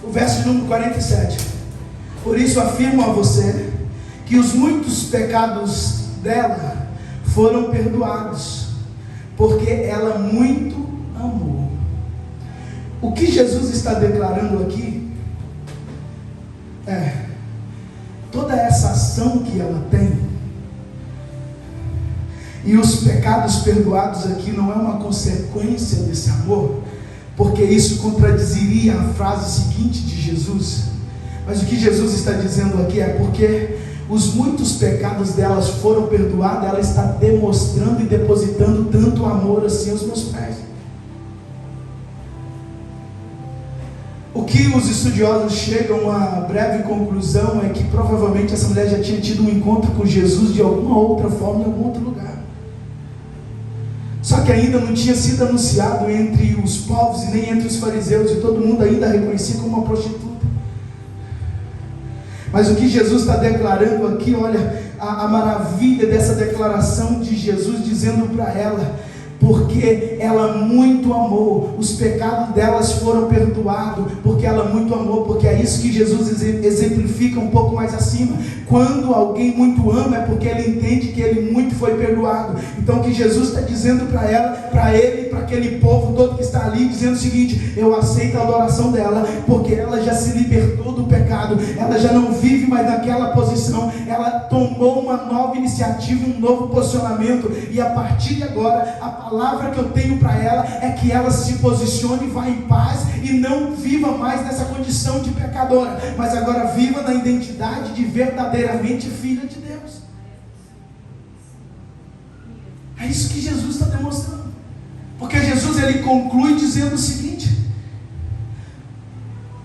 O verso de número 47. Por isso afirmo a você que os muitos pecados dela foram perdoados, porque ela muito amou. O que Jesus está declarando aqui é toda essa ação que ela tem, e os pecados perdoados aqui não é uma consequência desse amor, porque isso contradiziria a frase seguinte de Jesus. Mas o que Jesus está dizendo aqui é porque os muitos pecados delas foram perdoados, ela está demonstrando e depositando tanto amor assim aos meus pés. O que os estudiosos chegam a breve conclusão é que provavelmente essa mulher já tinha tido um encontro com Jesus de alguma outra forma, em algum outro lugar. Só que ainda não tinha sido anunciado entre os povos e nem entre os fariseus, e todo mundo ainda a reconhecia como uma prostituta. Mas o que Jesus está declarando aqui, olha, a maravilha dessa declaração de Jesus dizendo para ela: porque ela muito amou, os pecados delas foram perdoados, porque ela muito amou, porque é isso que Jesus exemplifica um pouco mais acima. Quando alguém muito ama, é porque ele entende que ele muito foi perdoado. Então o que Jesus está dizendo para ela, para ele, para aquele povo todo que está ali dizendo o seguinte: eu aceito a adoração dela, porque ela já se libertou do pecado, ela já não vive mais naquela posição, ela tomou uma nova iniciativa, um novo posicionamento, e a partir de agora, a palavra que eu tenho para ela é que ela se posicione, vá em paz e não viva mais nessa condição de pecadora, mas agora viva na identidade de verdadeiramente filha de Deus. É isso que Jesus está demonstrando, porque Jesus ele conclui dizendo o seguinte: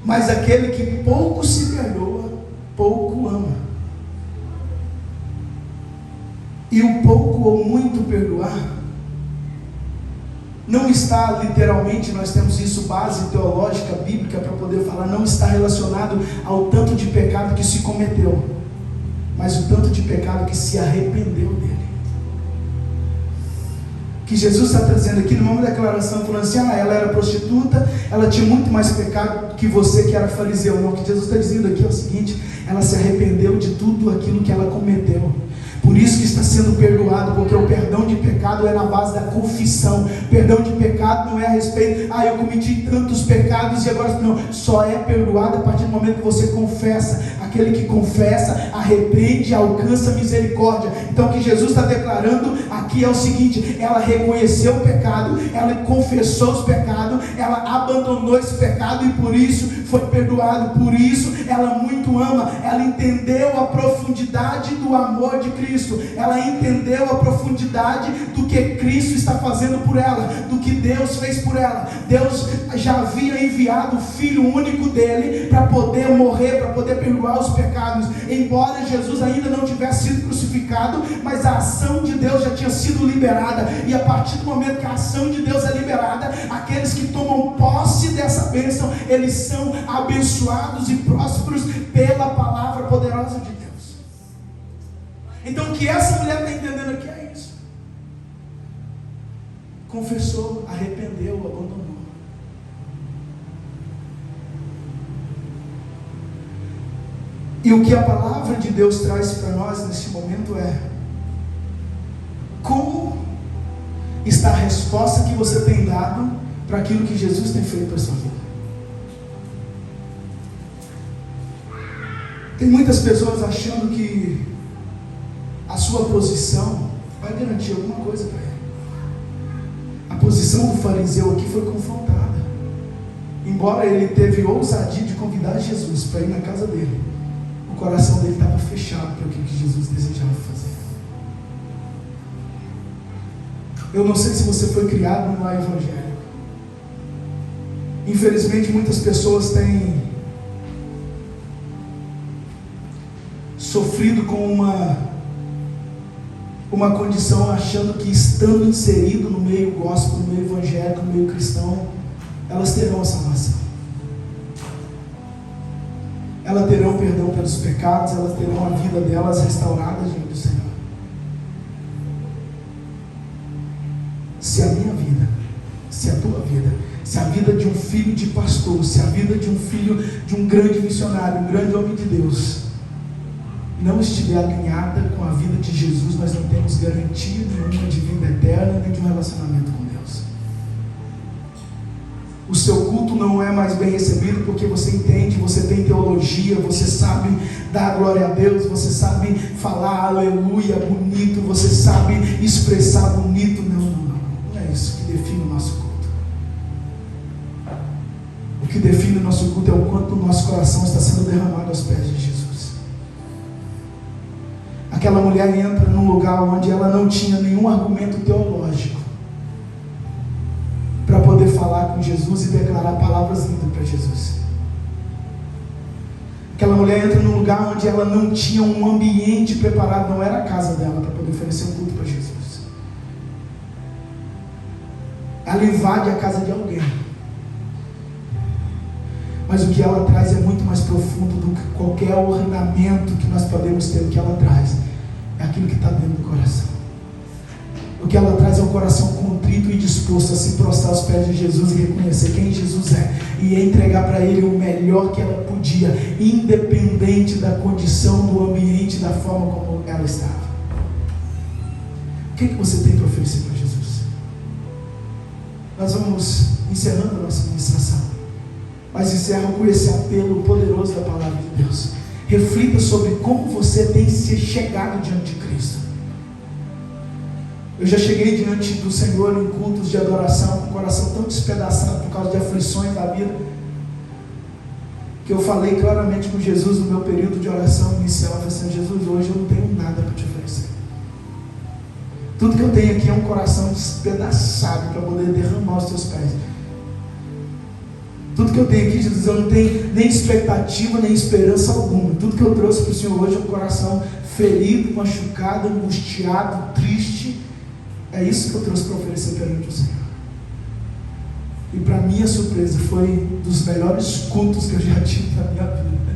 mas aquele que pouco se perdoa, pouco ama. E o pouco ou muito perdoar não está literalmente, nós temos isso, base teológica, bíblica, para poder falar, não está relacionado ao tanto de pecado que se cometeu, mas o tanto de pecado que se arrependeu dele. Que Jesus está trazendo aqui numa declaração, falando assim: ela era prostituta, ela tinha muito mais pecado que você que era fariseu. Não, o que Jesus está dizendo aqui é o seguinte: ela se arrependeu de tudo aquilo que ela cometeu. Por isso que está sendo perdoado, porque o perdão de pecado é na base da confissão. Perdão de pecado não é a respeito, eu cometi tantos pecados e agora não. Só é perdoado a partir do momento que você confessa. Aquele que confessa, arrepende, alcança misericórdia. Então o que Jesus está declarando aqui é o seguinte: ela reconheceu o pecado, ela confessou os pecados, ela abandonou esse pecado e por isso foi perdoado. Por isso ela muito ama, ela entendeu a profundidade do amor de Cristo. Ela entendeu a profundidade do que Cristo está fazendo por ela, do que Deus fez por ela. Deus já havia enviado o Filho único dele para poder morrer, para poder perdoar os pecados. Embora Jesus ainda não tivesse sido crucificado, mas a ação de Deus já tinha sido liberada. E a partir do momento que a ação de Deus é liberada, aqueles que tomam posse dessa bênção, eles são abençoados e prósperos pela palavra poderosa de Deus. Então o que essa mulher está entendendo aqui é isso: confessou, arrependeu, abandonou. E o que a palavra de Deus traz para nós nesse momento é: como está a resposta que você tem dado para aquilo que Jesus tem feito para a sua vida? Tem muitas pessoas achando que a sua posição vai garantir alguma coisa para ele. A posição do fariseu aqui foi confrontada. Embora ele teve ousadia de convidar Jesus para ir na casa dele, o coração dele estava fechado para o que Jesus desejava fazer. Eu não sei se você foi criado no lar evangélico. Infelizmente muitas pessoas têm sofrido com uma condição, achando que estando inserido no meio gospel, no meio evangélico, no meio cristão, elas terão a salvação. Elas terão perdão pelos pecados, elas terão a vida delas restaurada diante do Senhor. Se a minha vida, se a tua vida, se a vida de um filho de pastor, se a vida de um filho de um grande missionário, um grande homem de Deus, não estiver alinhada com a vida de Jesus, nós não temos garantia nenhuma de vida eterna, nem de um relacionamento com Deus. O seu culto não é mais bem recebido porque você entende, você tem teologia, você sabe dar glória a Deus, você sabe falar aleluia bonito, você sabe expressar bonito. Não é isso que define o nosso culto. O que define o nosso culto é o quanto o nosso coração está sendo derramado aos pés de Jesus. Aquela mulher entra num lugar onde ela não tinha nenhum argumento teológico para poder falar com Jesus e declarar palavras lindas para Jesus. Aquela mulher entra num lugar onde ela não tinha um ambiente preparado, não era a casa dela para poder oferecer um culto para Jesus. Ela invade a casa de alguém, mas o que ela traz é muito mais profundo do que qualquer ornamento que nós podemos ter. O que ela traz é aquilo que está dentro do coração. O que ela traz é um coração contrito e disposto a se prostrar aos pés de Jesus e reconhecer quem Jesus é, e entregar para Ele o melhor que ela podia, independente da condição, do ambiente, da forma como ela estava. O que você tem para oferecer para Jesus? nós vamos encerrando a nossa ministração, mas encerro com esse apelo poderoso da palavra de Deus. Reflita sobre como você tem se chegado diante de Cristo. Eu já cheguei diante do Senhor em cultos de adoração, com o coração tão despedaçado por causa de aflições da vida, que eu falei claramente com Jesus no meu período de oração inicial. Eu falei assim: Jesus, hoje eu não tenho nada para te oferecer. Tudo que eu tenho aqui é um coração despedaçado para poder derramar os teus pés. Tudo que eu tenho aqui, Jesus, eu não tenho nem expectativa, nem esperança alguma. Tudo que eu trouxe para o Senhor hoje é um coração ferido, machucado, angustiado, triste. É isso que eu trouxe para oferecer perante o Senhor. E para minha surpresa, foi dos melhores cultos que eu já tive na minha vida.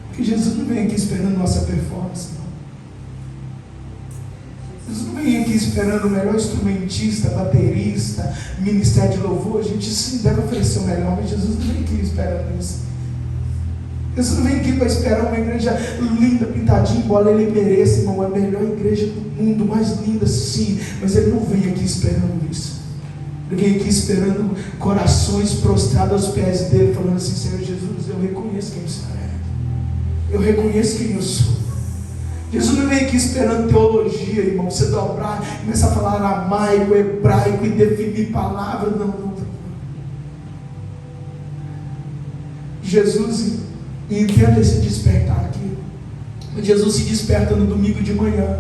Porque Jesus não vem aqui esperando nossa performance, não. Jesus não vem aqui esperando o melhor instrumentista, baterista, ministério de louvor. A gente sim deve oferecer o melhor, mas Jesus não vem aqui esperando isso. Jesus não vem aqui para esperar uma igreja linda, pintadinha, embora ele mereça, irmão, a melhor igreja do mundo, mais linda sim, mas ele não vem aqui esperando isso. Ele vem aqui esperando corações prostrados aos pés dele, falando assim: Senhor Jesus, eu reconheço quem o Senhor é, eu reconheço quem eu sou. Jesus não vem aqui esperando teologia, irmão, você dobrar, começar a falar aramaico, hebraico e definir palavras, não. Jesus, e entenda esse despertar aqui. Jesus se desperta no domingo de manhã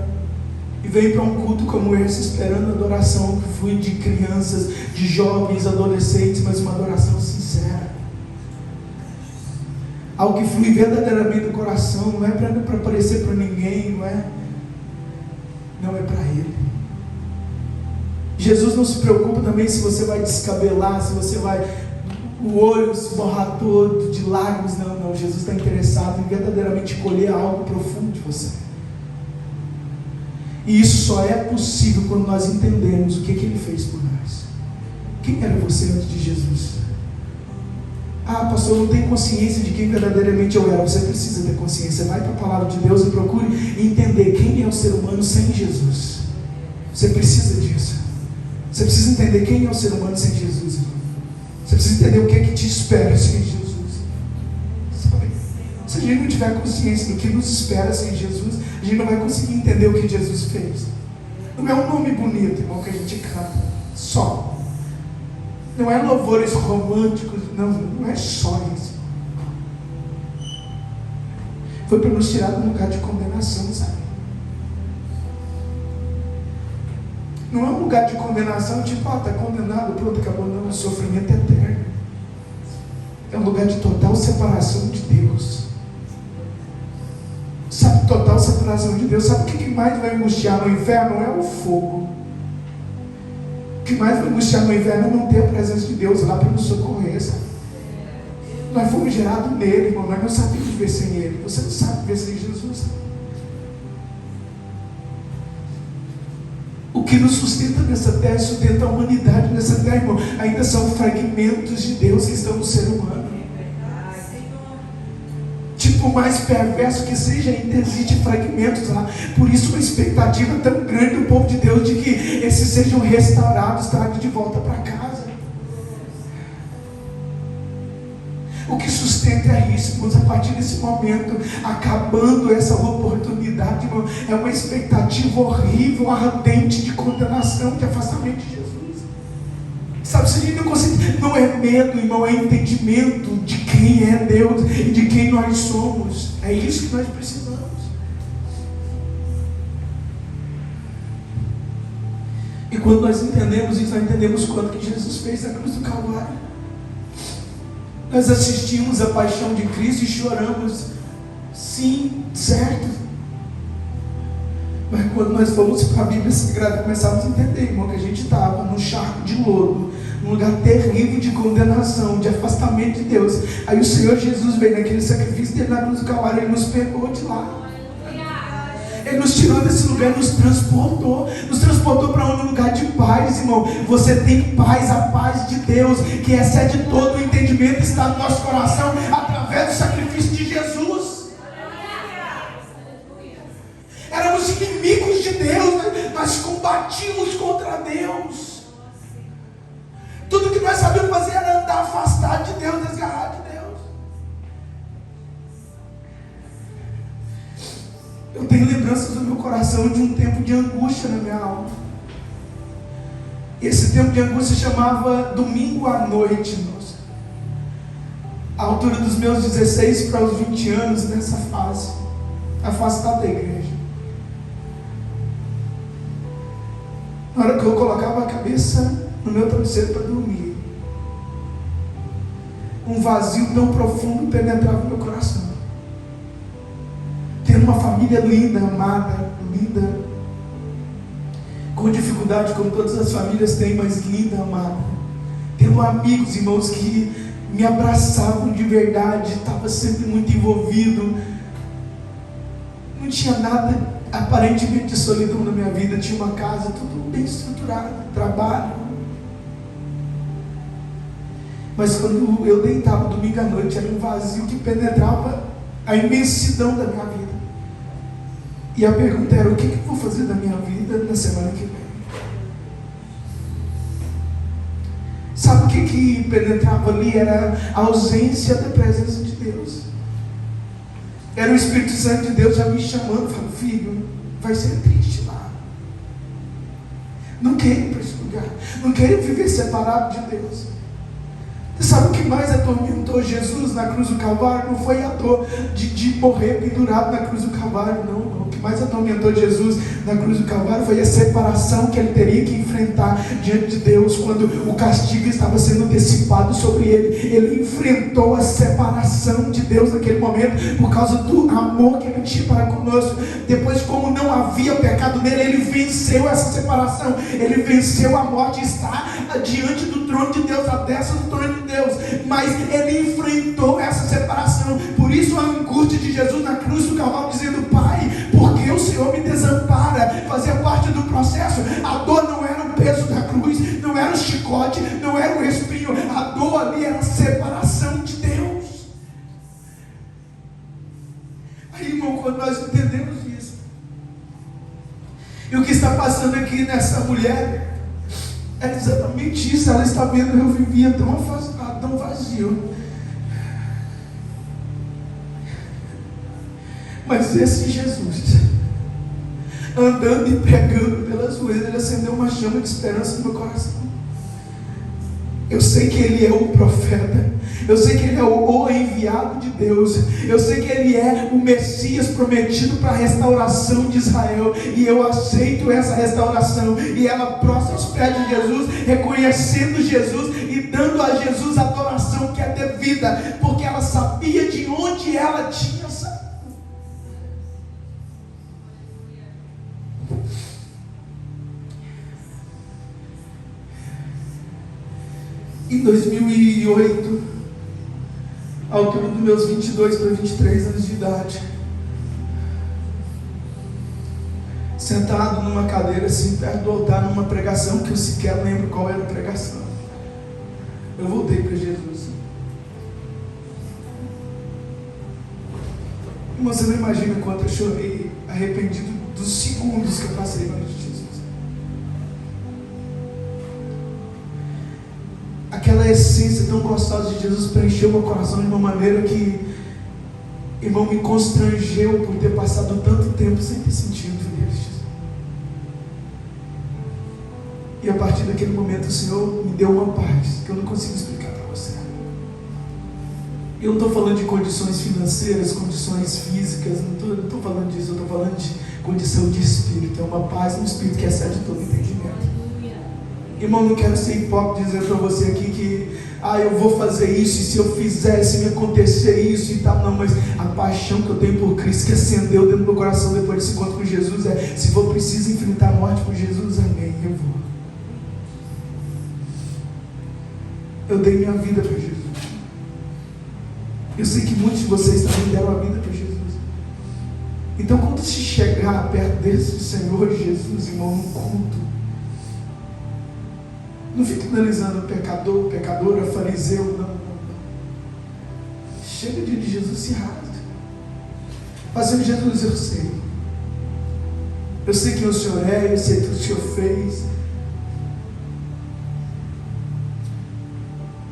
e vem para um culto como esse, esperando a adoração que flui de crianças, de jovens, adolescentes, mas uma adoração sincera, algo que flui verdadeiramente do coração. Não é para aparecer para ninguém, não é para Ele. Jesus não se preocupa também se você vai descabelar, se você vai o olho se borrar todo de lágrimas. Não. Jesus está interessado em verdadeiramente colher algo profundo de você. E isso só é possível quando nós entendemos o que Ele fez por nós. Quem era você antes de Jesus? Ah, pastor, eu não tenho consciência de quem verdadeiramente eu era. Você precisa ter consciência. Vai para a palavra de Deus e procure entender quem é o ser humano sem Jesus. Você precisa disso. Você precisa entender quem é o ser humano sem Jesus, irmão. Você precisa entender o que é que te espera sem Jesus. Sabe? Se a gente não tiver consciência do que nos espera sem Jesus, a gente não vai conseguir entender o que Jesus fez. Não é um nome bonito, irmão, que a gente canta só. Não é louvores românticos, não é só isso. Foi para nos tirar do lugar de condenação, sabe? Não é um lugar de condenação, tipo, está condenado, pronto, acabou. Não, o sofrimento é eterno. É um lugar de total separação de Deus. Sabe, total separação de Deus. Sabe o que mais vai angustiar no inferno? Não é o fogo. O que mais vai angustiar no inferno é não ter a presença de Deus lá para nos socorrer, sabe? Nós fomos gerados nele, irmão. Nós não sabemos viver sem Ele. Você não sabe viver sem Jesus, sabe? O que nos sustenta nessa terra, sustenta a humanidade nessa terra, irmão, ainda são fragmentos de Deus que estão no ser humano. Tipo, mais perverso que seja, ainda existem fragmentos lá. Por isso uma expectativa tão grande do povo de Deus de que esses sejam restaurados, trazidos de volta para casa. O que sustenta é isso, irmãos. A partir desse momento, acabando essa oportunidade, irmão, é uma expectativa horrível, ardente de condenação, de afastamento de Jesus. Sabe, se a gente não consegue, não é medo, irmão, é entendimento de quem é Deus e de quem nós somos. É isso que nós precisamos. E quando nós entendemos isso, nós entendemos quanto que Jesus fez na cruz do Calvário. Nós assistimos a paixão de Cristo e choramos, sim, certo. Mas quando nós fomos para a Bíblia Sagrada, começamos a entender, irmão, que a gente estava num charco de lodo, num lugar terrível de condenação, de afastamento de Deus. Aí o Senhor Jesus veio naquele sacrifício dele na cruz do Calvário, Ele nos pegou de lá. Ele nos tirou desse lugar, nos transportou para um lugar de paz, irmão. Você tem paz, a paz de Deus, que excede todo o entendimento, está no nosso coração, através do sacrifício de Jesus. Éramos inimigos de Deus, né? mas combatíamos contra Deus. Tudo que nós sabíamos fazer era andar afastado de Deus, desgarrado de Deus. Eu tenho lembranças do meu coração de um tempo de angústia na minha alma. Esse tempo de angústia se chamava domingo à noite, irmãos. À altura dos meus 16 para os 20 anos, nessa fase, afastado da igreja. Na hora que eu colocava a cabeça no meu travesseiro para dormir, um vazio tão profundo penetrava no meu coração. Tendo uma família linda, amada, linda, com dificuldade como todas as famílias têm, mas linda, amada. Tendo amigos, irmãos, que me abraçavam de verdade, estava sempre muito envolvido. Não tinha nada aparentemente de solidão na minha vida. Tinha uma casa, tudo bem estruturado, trabalho. Mas quando eu deitava domingo à noite, era um vazio que penetrava a imensidão da minha vida. E a pergunta era: o que eu vou fazer da minha vida na semana que vem? Sabe o que penetrava ali? Era a ausência da presença de Deus. Era o Espírito Santo de Deus já me chamando, falando: filho, vai ser triste lá. Não quero ir para esse lugar. Não quero viver separado de Deus. Sabe o que mais atormentou Jesus na cruz do Calvário? Não foi a dor de morrer pendurado na cruz do Calvário, não. O que mais atormentou Jesus na cruz do Calvário foi a separação que ele teria que enfrentar diante de Deus, quando o castigo estava sendo antecipado sobre ele. Ele enfrentou a separação de Deus naquele momento, por causa do amor que ele tinha para conosco. Depois, como não havia pecado nele, ele venceu essa separação. Ele venceu a morte, está diante do trono de Deus, a destra do trono de Deus, mas ele enfrentou essa separação. Por isso a angústia de Jesus na cruz do Calvário, dizendo: Pai, por que o Senhor me desampara? Fazia parte do processo. A dor não era o peso da cruz, não era o chicote, não era o espinho. A dor ali era a separação de Deus. Aí, irmão, quando nós entendemos isso, e o que está passando aqui nessa mulher é exatamente isso. Ela está vendo: eu vivia tão afastado, tão vazio, mas esse Jesus, andando e pregando pelas ruas, ele acendeu uma chama de esperança no meu coração. Eu sei que ele é o profeta, eu sei que ele é o enviado de Deus, eu sei que ele é o Messias prometido para a restauração de Israel, e eu aceito essa restauração. E ela prostra aos pés de Jesus, reconhecendo Jesus e dando a Jesus a adoração que é devida, porque ela sabia de onde ela tinha saído. Em 2008, à altura dos meus 22 para 23 anos de idade, sentado numa cadeira assim, perto do altar, numa pregação que eu sequer lembro qual era a pregação, eu voltei para Jesus. Irmão, você não imagina quanto eu chorei, arrependido dos segundos que eu passei na de Jesus. Aquela essência tão gostosa de Jesus preencheu meu coração de uma maneira que, irmão, me constrangeu por ter passado tanto tempo sem ter sentido neles. E a partir daquele momento o Senhor me deu uma paz que eu não consigo explicar para você. Eu não estou falando de condições financeiras, condições físicas, não estou falando disso, eu estou falando de condição de espírito. É uma paz no espírito que excede todo entendimento. Irmão, não quero ser hipócrita dizer para você aqui que eu vou fazer isso, e se eu fizer, se me acontecer isso e tal. Não, mas a paixão que eu tenho por Cristo, que acendeu dentro do meu coração depois desse encontro com Jesus, é: se for preciso enfrentar a morte por Jesus, amém, eu vou. Eu dei minha vida para Jesus. Eu sei que muitos de vocês também deram a vida para Jesus. Então, quando se chegar perto desse Senhor Jesus, irmão, no culto, não fique analisando pecador, pecadora, fariseu, não. Chega diante de Jesus, se rasga. Mas, Jesus, eu sei Eu sei quem o Senhor é, eu sei o que o Senhor fez.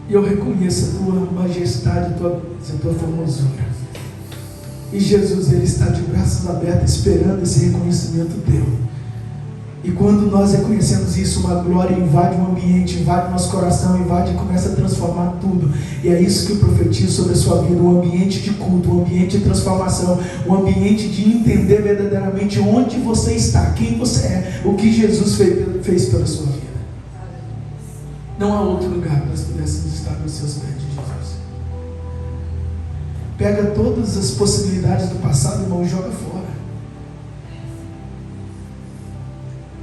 E eu reconheço a tua majestade, a tua formosura. E Jesus, Ele está de braços abertos, esperando esse reconhecimento teu. E quando nós reconhecemos isso, uma glória invade o ambiente, invade o nosso coração, invade e começa a transformar tudo. E é isso que eu profetizo sobre a sua vida, um ambiente de culto, um ambiente de transformação, um ambiente de entender verdadeiramente onde você está, quem você é, o que Jesus fez pela sua vida. Não há outro lugar que nós pudéssemos estar nos seus pés de Jesus. Pega todas as possibilidades do passado, irmão, e joga fora.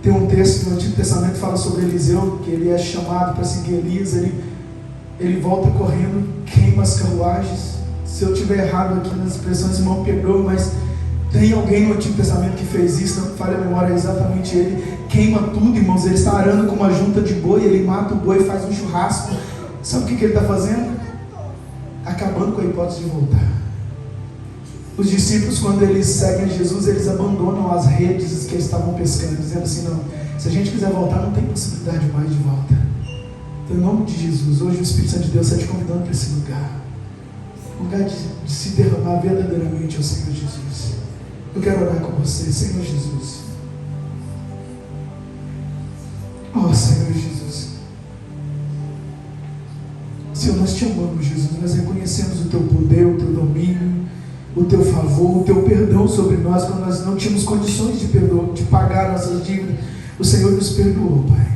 Tem um texto no Antigo Testamento que fala sobre Eliseu, que ele é chamado para seguir Elias, ele volta correndo, queima as carruagens. Se eu estiver errado aqui nas expressões, irmão, perdoa, mas tem alguém no Antigo Testamento que fez isso, não falha a memória, é exatamente ele. Queima tudo, irmãos, ele está arando com uma junta de boi, ele mata o boi, faz um churrasco. Sabe o que ele está fazendo? Acabando com a hipótese de voltar. Os discípulos, quando eles seguem Jesus, eles abandonam as redes que eles estavam pescando, dizendo assim: não, se a gente quiser voltar, não tem possibilidade mais de volta. Então, em nome de Jesus, hoje o Espírito Santo de Deus está te convidando para esse lugar, um lugar de se derramar verdadeiramente ao Senhor Jesus. Eu quero orar com você, Senhor Jesus. Oh, Senhor Jesus. Senhor, nós te amamos, Jesus. Nós reconhecemos o teu poder, o teu domínio, o teu favor, o teu perdão sobre nós, quando nós não tínhamos condições de pagar nossas dívidas. O Senhor nos perdoou, Pai.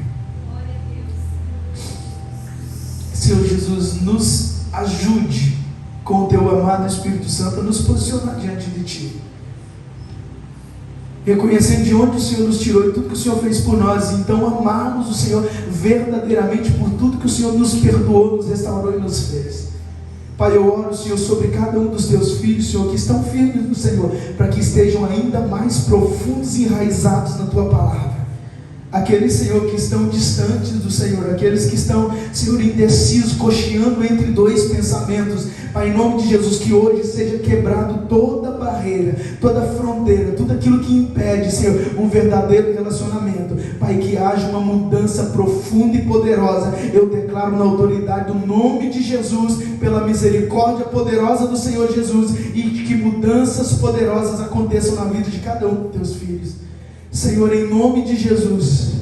Senhor Jesus, nos ajude com o teu amado Espírito Santo a nos posicionar diante de Ti, reconhecendo de onde o Senhor nos tirou e tudo que o Senhor fez por nós, e então amarmos o Senhor verdadeiramente por tudo que o Senhor nos perdoou, nos restaurou e nos fez. Pai, eu oro, Senhor, sobre cada um dos teus filhos, Senhor, que estão firmes no Senhor, para que estejam ainda mais profundos e enraizados na tua palavra. Aqueles, Senhor, que estão distantes do Senhor, aqueles que estão, Senhor, indecisos, cocheando entre dois pensamentos, Pai, em nome de Jesus, que hoje seja quebrado toda barreira, toda fronteira, tudo aquilo que impede, Senhor, um verdadeiro relacionamento. Pai, que haja uma mudança profunda e poderosa. Eu declaro na autoridade do nome de Jesus, pela misericórdia poderosa do Senhor Jesus, e que mudanças poderosas aconteçam na vida de cada um dos teus filhos. Senhor, em nome de Jesus,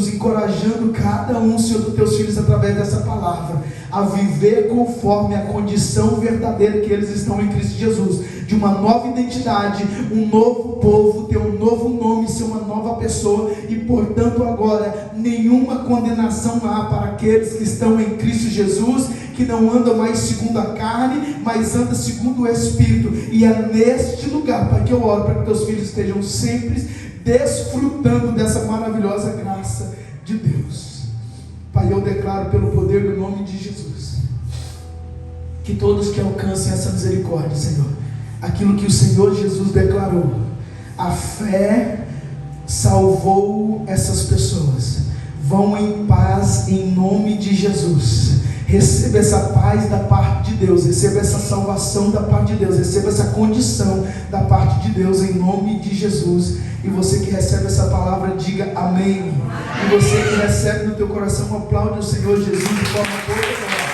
encorajando cada um, Senhor, dos teus filhos através dessa palavra, a viver conforme a condição verdadeira que eles estão em Cristo Jesus, de uma nova identidade, um novo povo, ter um novo nome, ser uma nova pessoa, e portanto agora, nenhuma condenação há para aqueles que estão em Cristo Jesus, que não andam mais segundo a carne, mas andam segundo o Espírito. E é neste lugar, Pai, que eu oro para que teus filhos estejam sempre desfrutando dessa maravilhosa graça de Deus. Pai, eu declaro pelo poder do nome de Jesus, que todos que alcancem essa misericórdia, Senhor, aquilo que o Senhor Jesus declarou, a fé salvou essas pessoas, vão em paz em nome de Jesus. Receba essa paz da parte de Deus, receba essa salvação da parte de Deus, receba essa condição da parte de Deus em nome de Jesus. E você que recebe essa palavra, diga amém. E você que recebe no teu coração, aplaude o Senhor Jesus de forma poderosa.